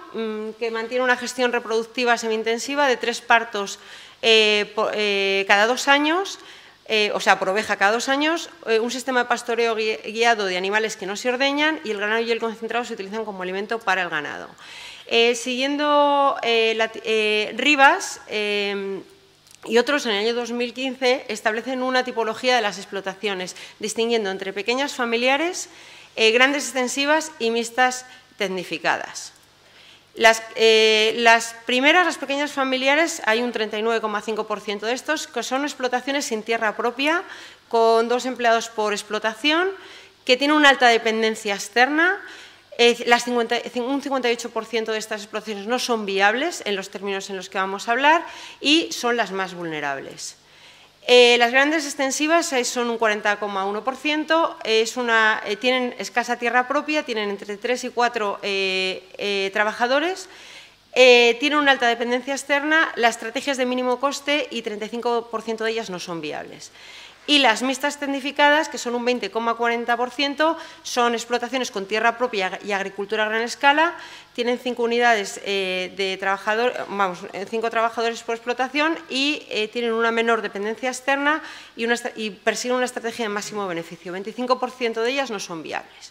que mantiene una gestión reproductiva semi-intensiva de 3 partos cada 2 años, o sea, por oveja cada 2 años, un sistema de pastoreo guiado de animales que no se ordeñan, y el grano y el concentrado se utilizan como alimento para el ganado. Siguiendo Rivas y otros, en el año 2015 establecen una tipología de las explotaciones, distinguiendo entre pequeñas familiares, grandes extensivas y mixtas tecnificadas. Las primeras, las pequeñas familiares, hay un 39,5% de estos, que son explotaciones sin tierra propia, con 2 empleados por explotación, que tienen una alta dependencia externa. Un 58% de estas explotaciones no son viables en los términos en los que vamos a hablar y son las más vulnerables. Las grandes extensivas son un 40,1%, tienen escasa tierra propia, tienen entre 3 y 4 trabajadores, tienen una alta dependencia externa, las estrategias de mínimo coste y 35% de ellas no son viables. Y las mixtas tecnificadas, que son un 20,40%, son explotaciones con tierra propia y agricultura a gran escala, tienen 5 unidades de trabajadores, 5 trabajadores por explotación y tienen una menor dependencia externa y persiguen una estrategia de máximo beneficio. 25% de ellas no son viables.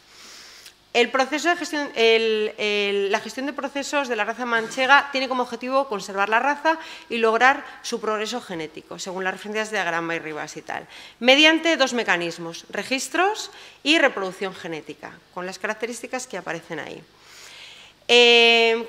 El proceso de gestión, la gestión de procesos de la raza manchega tiene como objetivo conservar la raza y lograr su progreso genético, según las referencias de Agrama y Rivas y tal, mediante 2 mecanismos, registros y reproducción genética, con las características que aparecen ahí.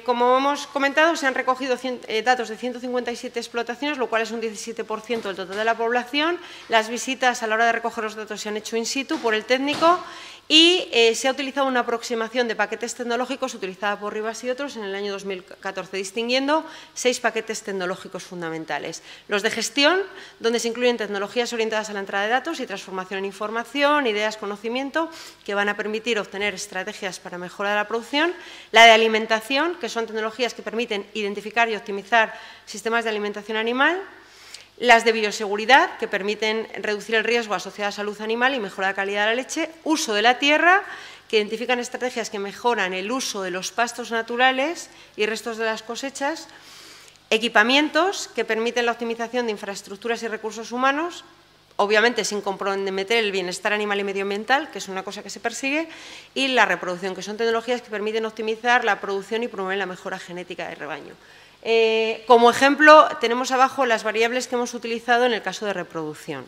Como hemos comentado, se han recogido datos de 157 explotaciones, lo cual es un 17% del total de la población. Las visitas a la hora de recoger los datos se han hecho in situ por el técnico y se ha utilizado una aproximación de paquetes tecnológicos utilizada por Rivas y otros en el año 2014, distinguiendo 6 paquetes tecnológicos fundamentales. Los de gestión, donde se incluyen tecnologías orientadas a la entrada de datos y transformación en información, ideas, conocimiento, que van a permitir obtener estrategias para mejorar la producción. La de alimentación, que son tecnologías que permiten identificar y optimizar sistemas de alimentación animal. Las de bioseguridad, que permiten reducir el riesgo asociado a la salud animal y mejorar la calidad de la leche. Uso de la tierra, que identifican estrategias que mejoran el uso de los pastos naturales y restos de las cosechas. Equipamientos, que permiten la optimización de infraestructuras y recursos humanos, obviamente sin comprometer el bienestar animal y medioambiental, que es una cosa que se persigue. Y la reproducción, que son tecnologías que permiten optimizar la producción y promover la mejora genética del rebaño. Como ejemplo, tenemos abajo las variables que hemos utilizado en el caso de reproducción.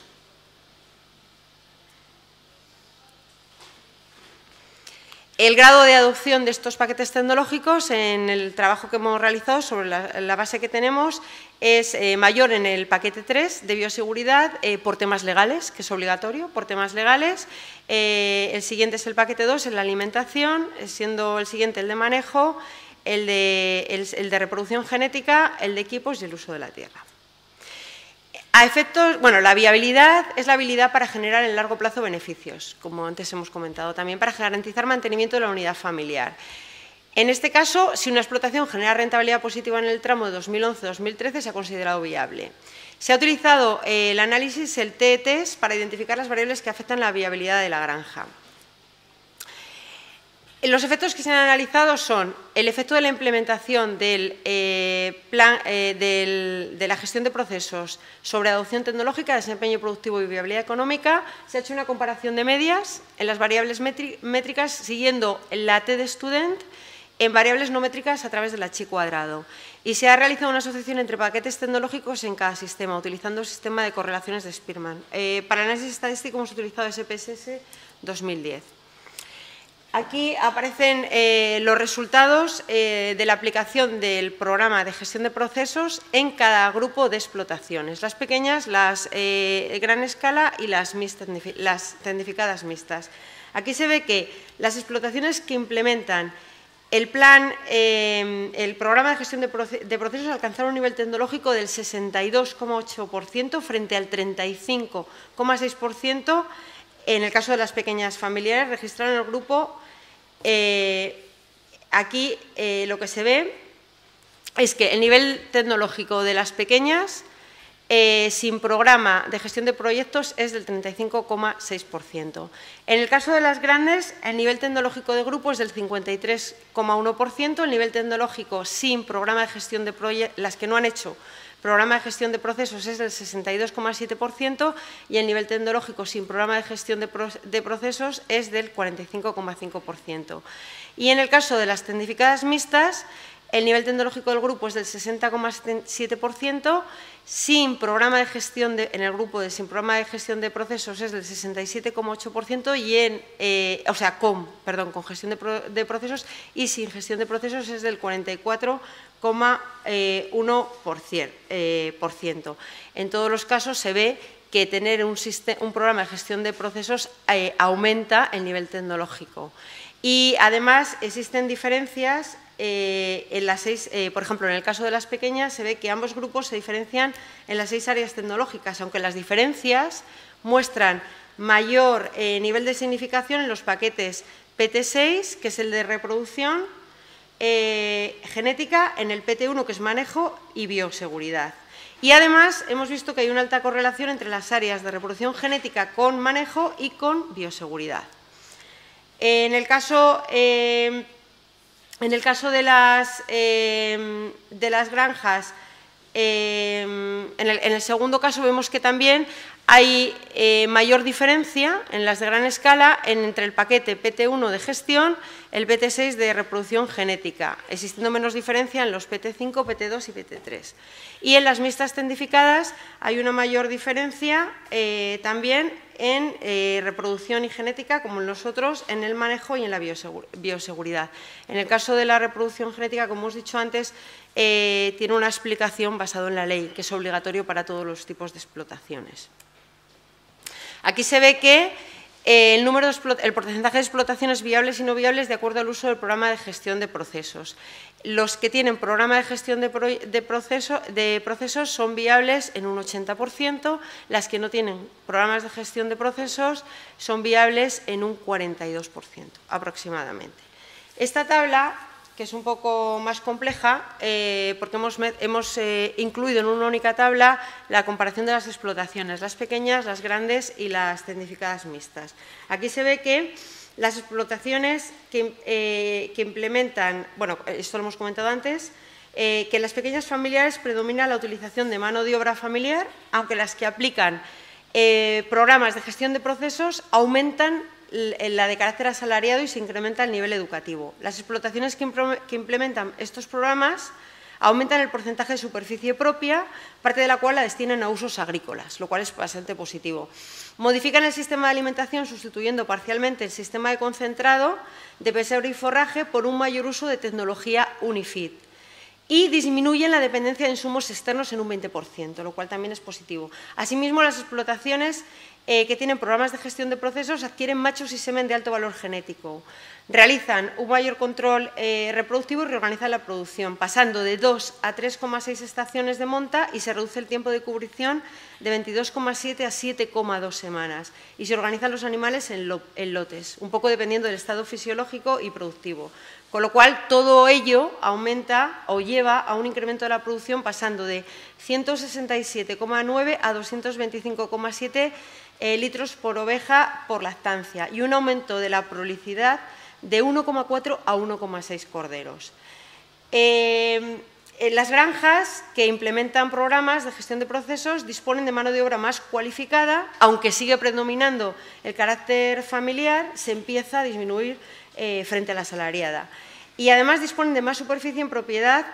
El grado de adopción de estos paquetes tecnológicos en el trabajo que hemos realizado sobre la base que tenemos es mayor en el paquete 3 de bioseguridad por temas legales, que es obligatorio, por temas legales. El siguiente es el paquete 2 en la alimentación, siendo el siguiente el de manejo, el de reproducción genética, el de equipos y el uso de la tierra. A efectos, bueno, la viabilidad es la habilidad para generar en largo plazo beneficios, como antes hemos comentado, también para garantizar mantenimiento de la unidad familiar. En este caso, si una explotación genera rentabilidad positiva en el tramo de 2011-2013, se ha considerado viable. Se ha utilizado el análisis, el TETES, para identificar las variables que afectan la viabilidad de la granja. Los efectos que se han analizado son el efecto de la implementación del plan de la gestión de procesos sobre adopción tecnológica, desempeño productivo y viabilidad económica. Se ha hecho una comparación de medias en las variables métricas siguiendo la T de Student en variables no métricas a través del H cuadrado. Y se ha realizado una asociación entre paquetes tecnológicos en cada sistema, utilizando el sistema de correlaciones de Spearman. Para el análisis estadístico hemos utilizado SPSS 2010. Aquí aparecen los resultados de la aplicación del programa de gestión de procesos en cada grupo de explotaciones, las pequeñas, las gran escala y las tecnificadas mixtas. Aquí se ve que las explotaciones que implementan el programa de gestión de procesos alcanzaron un nivel tecnológico del 62,8% frente al 35,6% en el caso de las pequeñas familiares. Registraron el grupo. Aquí lo que se ve es que el nivel tecnológico de las pequeñas sin programa de gestión de proyectos es del 35,6%. En el caso de las grandes, el nivel tecnológico de grupo es del 53,1%, el nivel tecnológico sin programa de gestión de proyectos, las que no han hecho programa de gestión de procesos es del 62,7% y el nivel tecnológico sin programa de gestión de procesos es del 45,5%. Y en el caso de las tecnificadas mixtas, el nivel tecnológico del grupo es del 60,7%, sin programa de gestión en el grupo sin programa de gestión de procesos es del 67,8% y con gestión de procesos, y sin gestión de procesos es del 44,1%. En todos los casos se ve que tener un programa de gestión de procesos aumenta el nivel tecnológico. Y además existen diferencias en las 6, por ejemplo, en el caso de las pequeñas se ve que ambos grupos se diferencian en las 6 áreas tecnológicas, aunque las diferencias muestran mayor nivel de significación en los paquetes PT6, que es el de reproducción, genética, en el PT1, que es manejo, y bioseguridad. Y además hemos visto que hay una alta correlación entre las áreas de reproducción genética con manejo y con bioseguridad. En el caso de las granjas, en el segundo caso vemos que también hay mayor diferencia en las de gran escala entre el paquete PT1 de gestión, el PT6 de reproducción genética, existiendo menos diferencia en los PT5, PT2 y PT3. Y en las mixtas tecnificadas hay una mayor diferencia también en reproducción y genética, como en los otros, en el manejo y en la bioseguridad. En el caso de la reproducción genética, como hemos dicho antes, tiene una explicación basada en la ley, que es obligatorio para todos los tipos de explotaciones. Aquí se ve que el porcentaje de explotaciones viables y no viables de acuerdo al uso del programa de gestión de procesos. Los que tienen programa de gestión de procesos son viables en un 80%, las que no tienen programas de gestión de procesos son viables en un 42% aproximadamente. Esta tabla, que es un poco más compleja, porque hemos incluido en una única tabla la comparación de las explotaciones, las pequeñas, las grandes y las tecnificadas mixtas. Aquí se ve que las explotaciones que implementan, bueno, esto lo hemos comentado antes, que en las pequeñas familiares predomina la utilización de mano de obra familiar, aunque las que aplican programas de gestión de procesos aumentan la de carácter asalariado y se incrementa el nivel educativo. Las explotaciones que implementan estos programas aumentan el porcentaje de superficie propia, parte de la cual la destinan a usos agrícolas, lo cual es bastante positivo. Modifican el sistema de alimentación sustituyendo parcialmente el sistema de concentrado de pesebre y forraje por un mayor uso de tecnología UniFeed. Y disminuyen la dependencia de insumos externos en un 20%, lo cual también es positivo. Asimismo, las explotaciones que tienen programas de gestión de procesos adquieren machos y semen de alto valor genético. Realizan un mayor control reproductivo y reorganizan la producción, pasando de 2 a 3,6 estaciones de monta, y se reduce el tiempo de cubrición de 22,7 a 7,2 semanas. Y se organizan los animales en lotes, un poco dependiendo del estado fisiológico y productivo. Con lo cual, todo ello aumenta o lleva a un incremento de la producción pasando de 167,9 a 225,7 litros por oveja por lactancia y un aumento de la prolicidad de 1,4 a 1,6 corderos. Las granjas que implementan programas de gestión de procesos disponen de mano de obra más cualificada, aunque sigue predominando el carácter familiar, se empieza a disminuir frente a la asalariada. Y además disponen de más superficie en propiedad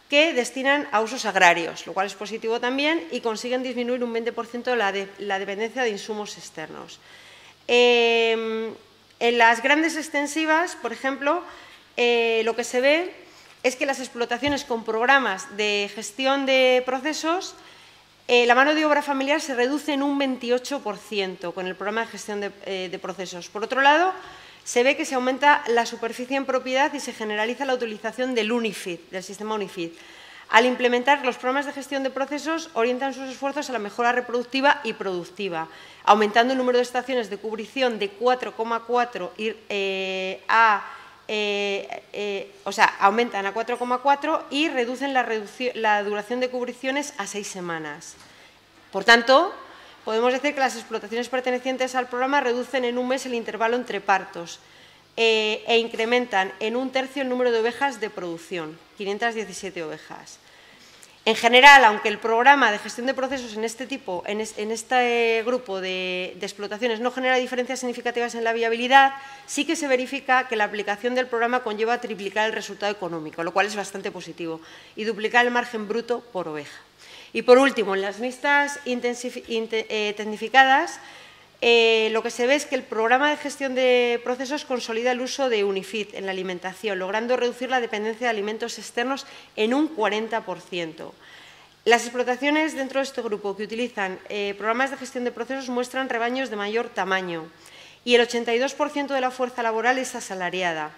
que destinan a usos agrarios, lo cual es positivo también, y consiguen disminuir un 20% la dependencia de insumos externos. En las grandes extensivas, por ejemplo, lo que se ve es que las explotaciones con programas de gestión de procesos, la mano de obra familiar se reduce en un 28% con el programa de gestión de procesos. Por otro lado, se ve que se aumenta la superficie en propiedad y se generaliza la utilización del UniFeed, del sistema UniFeed. Al implementar los programas de gestión de procesos, orientan sus esfuerzos a la mejora reproductiva y productiva, aumentando el número de estaciones de cubrición de 4,4 aumentan a 4,4 y reducen la duración de cubriciones a 6 semanas. Por tanto, podemos decir que las explotaciones pertenecientes al programa reducen en un mes el intervalo entre partos e incrementan en 1/3 el número de ovejas de producción, 517 ovejas. En general, aunque el programa de gestión de procesos en este grupo de explotaciones no genera diferencias significativas en la viabilidad, sí que se verifica que la aplicación del programa conlleva triplicar el resultado económico, lo cual es bastante positivo, y duplicar el margen bruto por oveja. Y por último, en las mixtas tecnificadas, lo que se ve es que el programa de gestión de procesos consolida el uso de Unifeed en la alimentación, logrando reducir la dependencia de alimentos externos en un 40%. Las explotaciones dentro de este grupo que utilizan programas de gestión de procesos muestran rebaños de mayor tamaño y el 82% de la fuerza laboral es asalariada.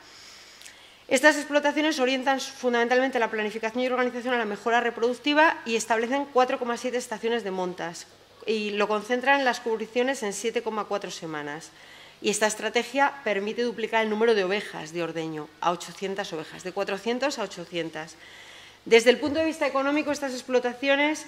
Estas explotaciones orientan fundamentalmente la planificación y organización a la mejora reproductiva y establecen 4,7 estaciones de montas y lo concentran en las cubriciones en 7,4 semanas. Y esta estrategia permite duplicar el número de ovejas de ordeño a 800 ovejas, de 400 a 800. Desde el punto de vista económico, estas explotaciones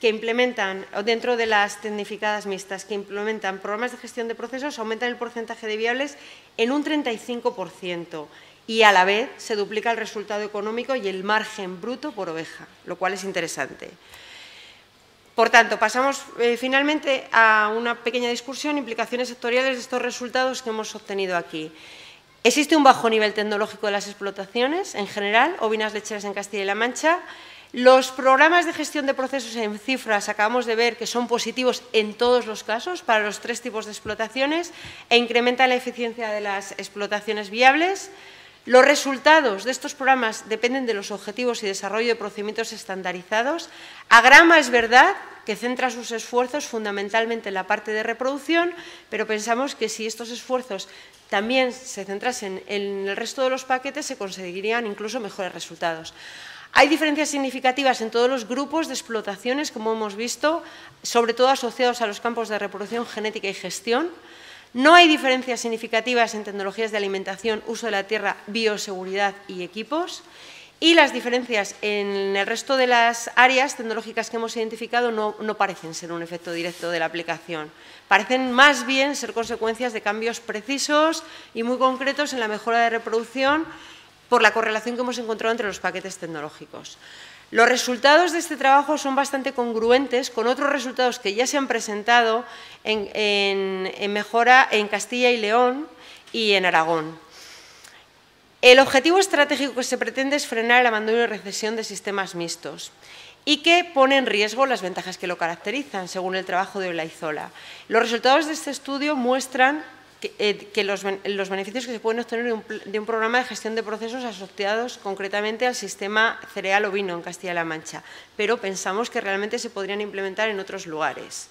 que implementan, dentro de las tecnificadas mixtas, que implementan programas de gestión de procesos, aumentan el porcentaje de viables en un 35% y a la vez se duplica el resultado económico y el margen bruto por oveja, lo cual es interesante. Por tanto, pasamos finalmente a una pequeña discusión, implicaciones sectoriales de estos resultados que hemos obtenido aquí. Existe un bajo nivel tecnológico de las explotaciones, en general, ovinas lecheras en Castilla y La Mancha. Los programas de gestión de procesos en cifras acabamos de ver que son positivos en todos los casos para los 3 tipos de explotaciones e incrementan la eficiencia de las explotaciones viables. Los resultados de estos programas dependen de los objetivos y desarrollo de procedimientos estandarizados. Agrama es verdad que centra sus esfuerzos fundamentalmente en la parte de reproducción, pero pensamos que si estos esfuerzos también se centrasen en el resto de los paquetes, se conseguirían incluso mejores resultados. Hay diferencias significativas en todos los grupos de explotaciones, como hemos visto, sobre todo asociados a los campos de reproducción, genética y gestión. No hay diferencias significativas en tecnologías de alimentación, uso de la tierra, bioseguridad y equipos. Y las diferencias en el resto de las áreas tecnológicas que hemos identificado no parecen ser un efecto directo de la aplicación. Parecen más bien ser consecuencias de cambios precisos y muy concretos en la mejora de reproducción por la correlación que hemos encontrado entre los paquetes tecnológicos. Los resultados de este trabajo son bastante congruentes con otros resultados que ya se han presentado en mejora en Castilla y León y en Aragón. El objetivo estratégico que se pretende es frenar el abandono y recesión de sistemas mixtos y que pone en riesgo las ventajas que lo caracterizan, según el trabajo de Olaizola. Los resultados de este estudio muestran que los beneficios que se pueden obtener de un programa de gestión de procesos asociados concretamente al sistema cereal ovino en Castilla-La Mancha, pero pensamos que realmente se podrían implementar en otros lugares.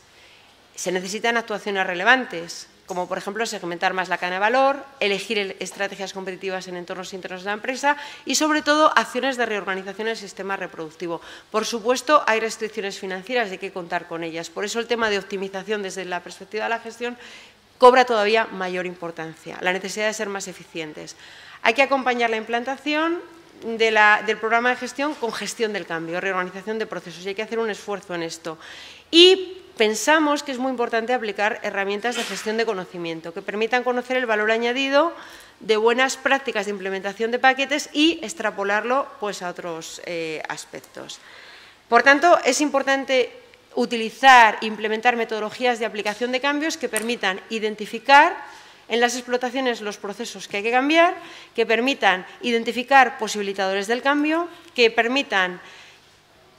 Se necesitan actuaciones relevantes, como por ejemplo segmentar más la cadena de valor, elegir estrategias competitivas en entornos internos de la empresa y sobre todo acciones de reorganización del sistema reproductivo. Por supuesto, hay restricciones financieras y hay que contar con ellas. Por eso el tema de optimización desde la perspectiva de la gestión cobra todavía mayor importancia, la necesidad de ser más eficientes. Hay que acompañar la implantación del programa de gestión con gestión del cambio, reorganización de procesos, y hay que hacer un esfuerzo en esto. Y pensamos que es muy importante aplicar herramientas de gestión de conocimiento que permitan conocer el valor añadido de buenas prácticas de implementación de paquetes y extrapolarlo pues, a otros aspectos. Por tanto, es importante utilizar e implementar metodologías de aplicación de cambios que permitan identificar en las explotaciones los procesos que hay que cambiar, que permitan identificar posibilitadores del cambio, que permitan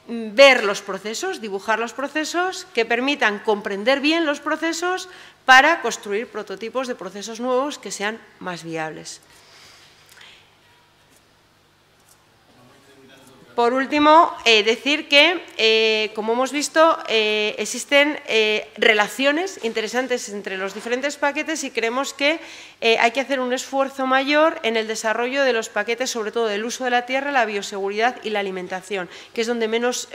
ver los procesos, dibujar los procesos, que permitan comprender bien los procesos para construir prototipos de procesos nuevos que sean más viables. Por último, decir que, como hemos visto, existen relaciones interesantes entre los diferentes paquetes y creemos que hay que hacer un esfuerzo mayor en el desarrollo de los paquetes, sobre todo del uso de la tierra, la bioseguridad y la alimentación, que es donde menos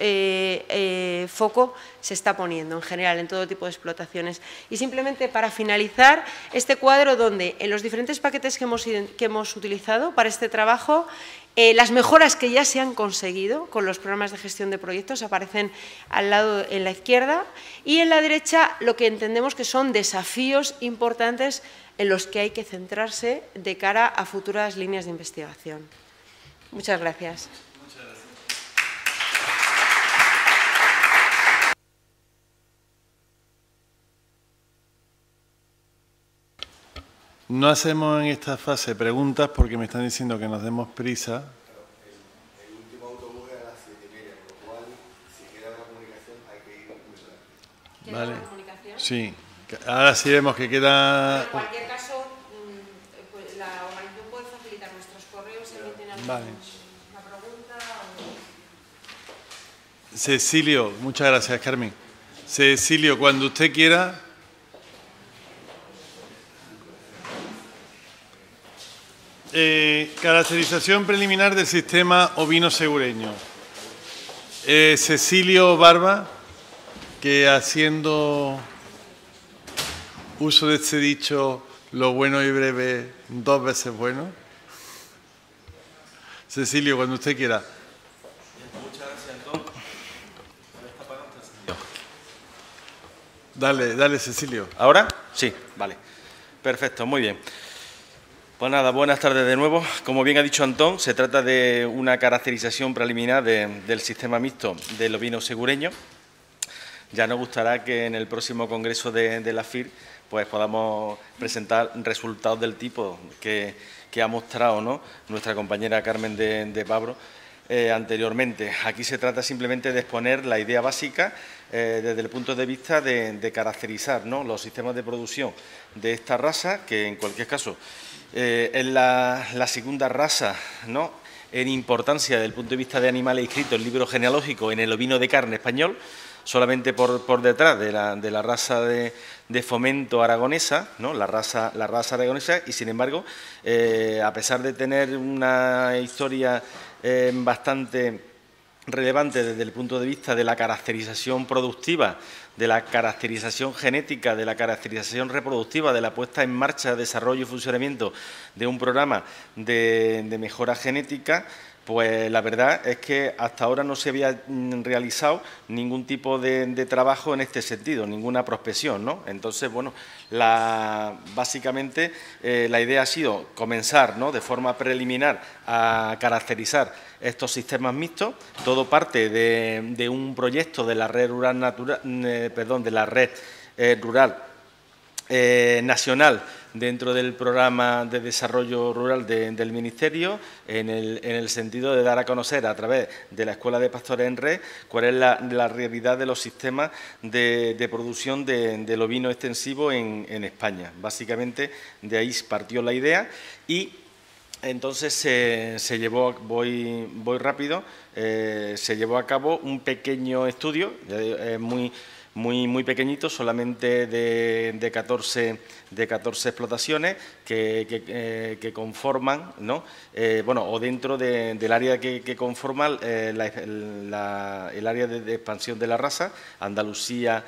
foco se está poniendo en general en todo tipo de explotaciones. Y simplemente para finalizar este cuadro donde en los diferentes paquetes que hemos utilizado para este trabajo, las mejoras que ya se han conseguido con los programas de gestión de proyectos aparecen al lado en la izquierda y en la derecha lo que entendemos que son desafíos importantes en los que hay que centrarse de cara a futuras líneas de investigación. Muchas gracias. Muchas gracias. No hacemos en esta fase preguntas porque me están diciendo que nos demos prisa. El último autobús es a las 7:30, por lo cual, si queda una comunicación, hay que ir muy rápido. ¿Queda Vale. una comunicación? Sí. Ahora sí vemos que queda... En cualquier caso, pues la organización puede facilitar nuestros correos si alguien tiene alguna pregunta. Cecilio, muchas gracias, Carmen. Cecilio, cuando usted quiera... caracterización preliminar del sistema ovino segureño. Cecilio Barba, que haciendo uso de este dicho, lo bueno y breve, 2 veces bueno. Cecilio, cuando usted quiera. Muchas gracias, Antón. Dale, Cecilio. ¿Ahora? Sí, vale. Perfecto, muy bien. Pues nada, buenas tardes de nuevo. Como bien ha dicho Antón, se trata de una caracterización preliminar del sistema mixto del ovino segureño. Ya nos gustará que en el próximo congreso de la FIR pues podamos presentar resultados del tipo que ha mostrado, ¿no?, nuestra compañera Carmen de Pablo anteriormente. Aquí se trata simplemente de exponer la idea básica desde el punto de vista de caracterizar, ¿no?, los sistemas de producción de esta raza, que en cualquier caso es la segunda raza, ¿no?, en importancia desde el punto de vista de animales inscritos en el libro genealógico en el ovino de carne español, solamente por detrás de la raza de Fomento aragonesa, ¿no?, la raza aragonesa, y sin embargo, a pesar de tener una historia bastante relevante desde el punto de vista de la caracterización productiva, de la caracterización genética, de la caracterización reproductiva, de la puesta en marcha, desarrollo y funcionamiento de un programa de mejora genética, pues la verdad es que hasta ahora no se había realizado ningún tipo de trabajo en este sentido, ninguna prospección, ¿no? Entonces, bueno, básicamente la idea ha sido comenzar, ¿no?, de forma preliminar a caracterizar estos sistemas mixtos. Todo parte de un proyecto de la red rural rural nacional dentro del programa de desarrollo rural del Ministerio, en el sentido de dar a conocer a través de la Escuela de Pastores en Red cuál es la realidad de los sistemas de producción del ovino extensivo en España. Básicamente de ahí partió la idea y entonces se llevó, voy rápido, se llevó a cabo un pequeño estudio, muy pequeñito, solamente de 14 explotaciones que conforman, ¿no?, o dentro del área que conforma el área de expansión de la raza, Andalucía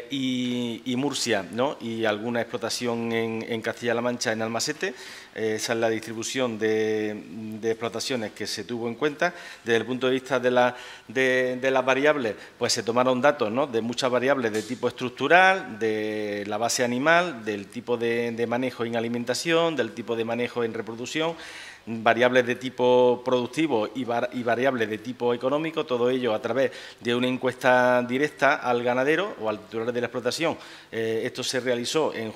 y Murcia, ¿no?, y alguna explotación en Castilla-La Mancha, en Almasete. Esa es la distribución de explotaciones que se tuvo en cuenta. Desde el punto de vista de las variables, pues se tomaron datos, ¿no?, de muchas variables de tipo estructural, de la base animal, del tipo de manejo en alimentación, del tipo de manejo en reproducción, variables de tipo productivo y variables de tipo económico, todo ello a través de una encuesta directa al ganadero o al titular de la explotación. Esto se realizó en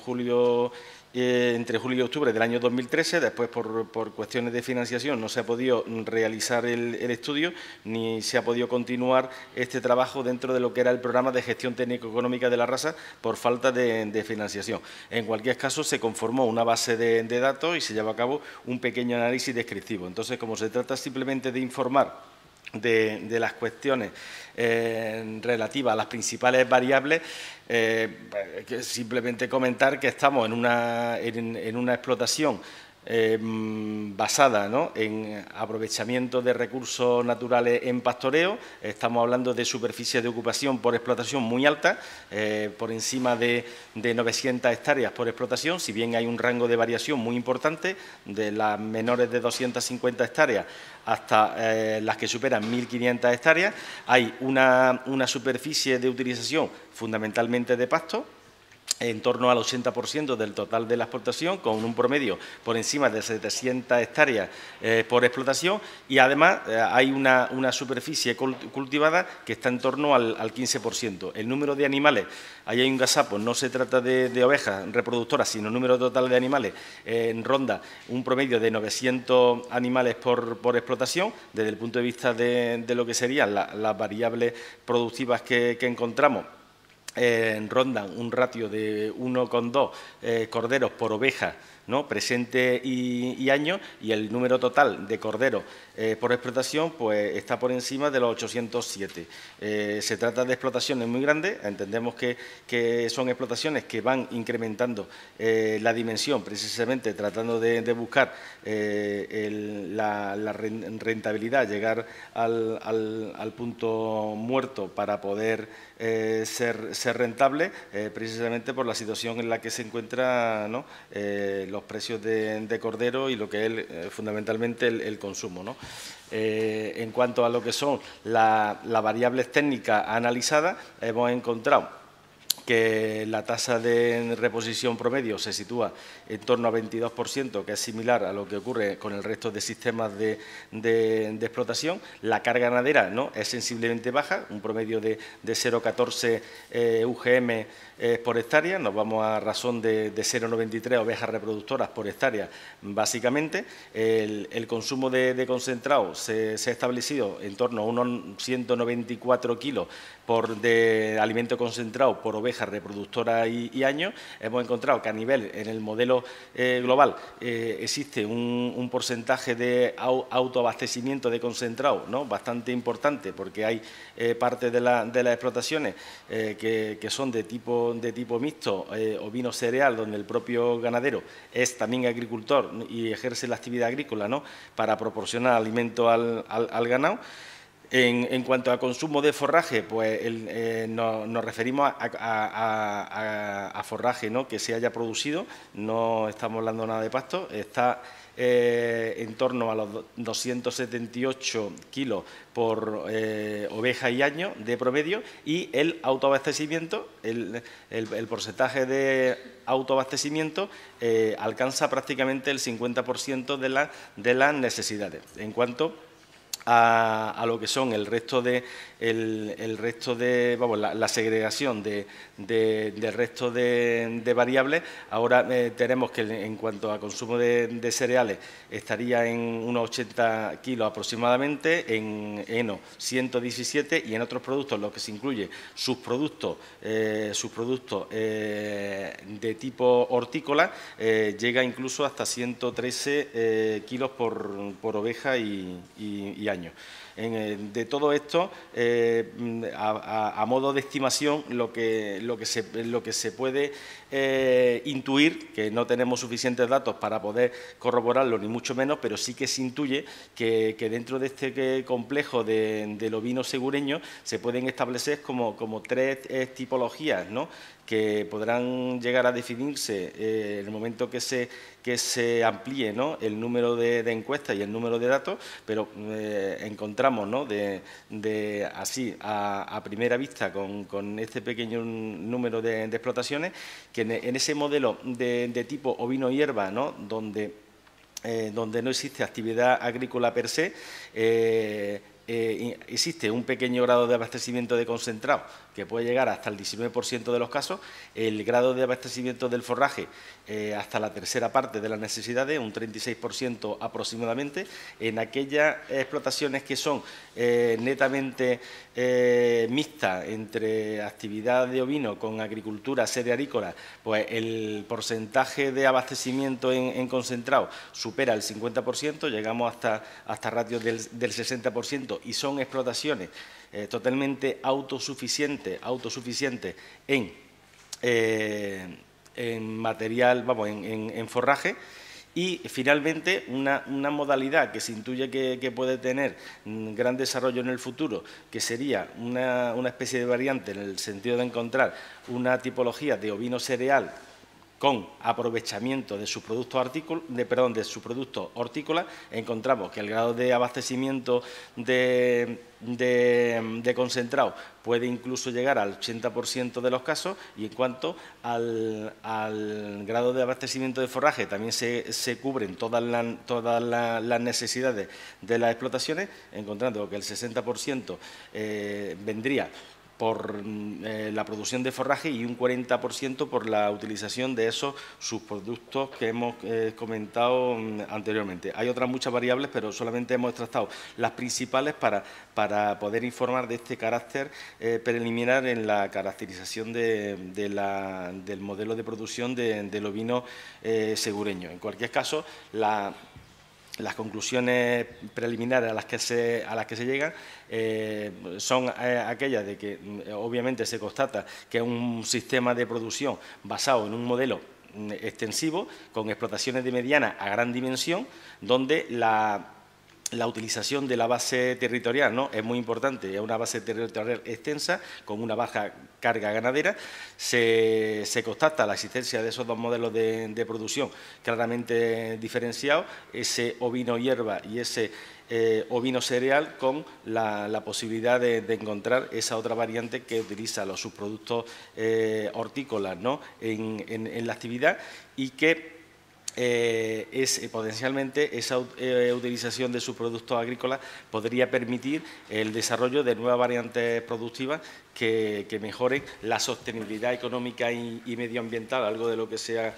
entre julio y octubre del año 2013, después por cuestiones de financiación no se ha podido realizar el estudio ni se ha podido continuar este trabajo dentro de lo que era el programa de gestión técnico-económica de la raza por falta de financiación. En cualquier caso, se conformó una base de datos y se llevó a cabo un pequeño análisis descriptivo. Entonces, como se trata simplemente de informar de las cuestiones relativas a las principales variables, simplemente comentar que estamos en una explotación basada, ¿no?, en aprovechamiento de recursos naturales en pastoreo. Estamos hablando de superficie de ocupación por explotación muy alta, por encima de 900 hectáreas por explotación, si bien hay un rango de variación muy importante, de las menores de 250 hectáreas hasta las que superan 1.500 hectáreas. Hay una superficie de utilización fundamentalmente de pasto, en torno al 80% del total de la explotación, con un promedio por encima de 700 hectáreas por explotación, y además hay una superficie cultivada que está en torno al 15%. El número de animales, ahí hay un gazapo, no se trata de ovejas reproductoras, sino número total de animales, ronda un promedio de 900 animales por explotación. Desde el punto de vista de lo que serían las variables productivas que encontramos, rondan un ratio de 1,2 corderos por oveja, ¿no?, presente y año, y el número total de corderos por explotación pues está por encima de los 807. Se trata de explotaciones muy grandes, entendemos que son explotaciones que van incrementando la dimensión, precisamente tratando de buscar la rentabilidad, llegar al punto muerto para poder ser rentable, precisamente por la situación en la que se encuentra, ¿no?, los precios de cordero y lo que es fundamentalmente el consumo, ¿no? En cuanto a lo que son las variables técnicas analizadas, hemos encontrado que la tasa de reposición promedio se sitúa en torno a 22%, que es similar a lo que ocurre con el resto de sistemas de explotación. La carga ganadera, ¿no?, es sensiblemente baja, un promedio de 0,14 UGM por hectárea. Nos vamos a razón de 0,93 ovejas reproductoras por hectárea, básicamente. El consumo de concentrado se ha establecido en torno a unos 194 kilos de alimento concentrado por oveja reproductora y año. Hemos encontrado que a nivel, en el modelo global, existe un porcentaje de autoabastecimiento de concentrado, ¿no?, bastante importante, porque hay parte de las explotaciones que son de tipo mixto, ovino cereal, donde el propio ganadero es también agricultor y ejerce la actividad agrícola, ¿no?, para proporcionar alimento al ganado. En cuanto a consumo de forraje, pues nos referimos a forraje, ¿no?, que se haya producido, no estamos hablando nada de pasto, está en torno a los 278 kilos por oveja y año de promedio, y el autoabastecimiento, el porcentaje de autoabastecimiento alcanza prácticamente el 50% de las necesidades. En cuanto a lo que son el resto de la segregación del resto de variables, ahora tenemos que en cuanto a consumo de cereales estaría en unos 80 kilos aproximadamente, en heno 117, y en otros productos, lo que se incluye sus productos de tipo hortícola, llega incluso hasta 113 kilos por oveja y año. De todo esto, a modo de estimación, lo que se puede intuir, que no tenemos suficientes datos para poder corroborarlo, ni mucho menos, pero sí que se intuye que dentro de este complejo del ovino segureño se pueden establecer como tres tipologías, ¿no?, que podrán llegar a definirse en el momento que se amplíe, ¿no?, el número de encuestas y el número de datos, pero encontramos, ¿no?, así a primera vista, con este pequeño número de explotaciones, que en ese modelo de tipo ovino hierba, ¿no?, donde no existe actividad agrícola per se, existe un pequeño grado de abastecimiento de concentrado que puede llegar hasta el 19% de los casos, el grado de abastecimiento del forraje hasta la tercera parte de las necesidades, un 36% aproximadamente. En aquellas explotaciones que son netamente mixtas entre actividad de ovino con agricultura cerealícola, pues el porcentaje de abastecimiento en concentrado supera el 50%, llegamos hasta ratios del 60%, y son explotaciones totalmente autosuficientes en material, en forraje. Y finalmente una modalidad que se intuye que puede tener gran desarrollo en el futuro, que sería una especie de variante en el sentido de encontrar una tipología de ovino cereal con aprovechamiento de sus productos hortícolas, encontramos que el grado de abastecimiento de concentrado puede incluso llegar al 80% de los casos, y en cuanto al grado de abastecimiento de forraje también se cubren todas las necesidades de las explotaciones, encontrando que el 60% vendría por la producción de forraje y un 40% por la utilización de esos subproductos que hemos comentado anteriormente. Hay otras muchas variables, pero solamente hemos extractado las principales para poder informar de este carácter preliminar en la caracterización del modelo de producción del ovino segureño. En cualquier caso, las conclusiones preliminares a las que se llegan son aquellas de que obviamente se constata que es un sistema de producción basado en un modelo extensivo con explotaciones de mediana a gran dimensión, donde la utilización de la base territorial, ¿no?, es muy importante, es una base territorial extensa con una baja carga ganadera. Se constata la existencia de esos dos modelos de producción claramente diferenciados, ese ovino hierba y ese ovino cereal, con la posibilidad de encontrar esa otra variante que utiliza los subproductos hortícolas, ¿no?, en la actividad, y que potencialmente esa utilización de sus productos agrícolas podría permitir el desarrollo de nuevas variantes productivas que mejoren la sostenibilidad económica y medioambiental, algo de lo que se ha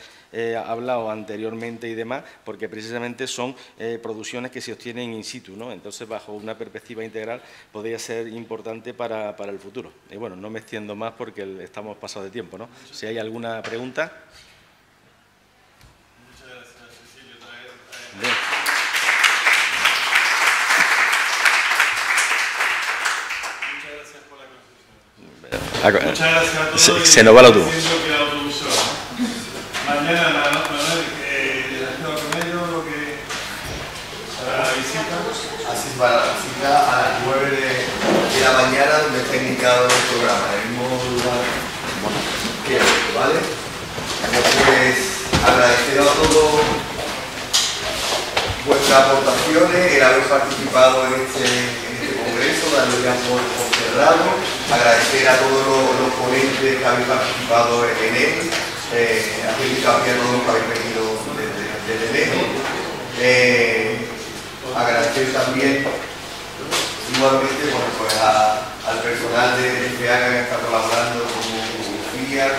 hablado anteriormente y demás, porque precisamente son producciones que se obtienen in situ, ¿no? Entonces, bajo una perspectiva integral, podría ser importante para el futuro. Y bueno, no me extiendo más porque estamos pasados de tiempo, ¿no? Si hay alguna pregunta. Bien. Muchas gracias por la concesión. Muchas gracias a todos. Se nos va el autobús. Mañana, Manuel, ¿has quedado con ellos lo que para la visita? Así para la visita a las 9 de la mañana, donde está indicado el programa, en el mismo lugar que hoy, ¿vale? Pues agradecer a todos vuestras aportaciones, el haber participado en este congreso, darle ya por cerrado, agradecer a todos los ponentes que habéis participado en él, hacer hincapié a todos los que habéis venido desde lejos, agradecer también igualmente pues al personal de FEAGA que está colaborando como FIA,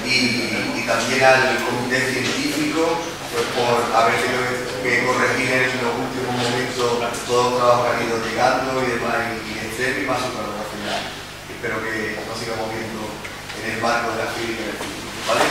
y también al comité científico, pues por haber tenido que corregir en los últimos momentos todos los trabajos que han ido llegando y demás, y etcétera, y más su colaboración. Espero que nos sigamos viendo en el marco de la FIA y en el futuro, ¿vale?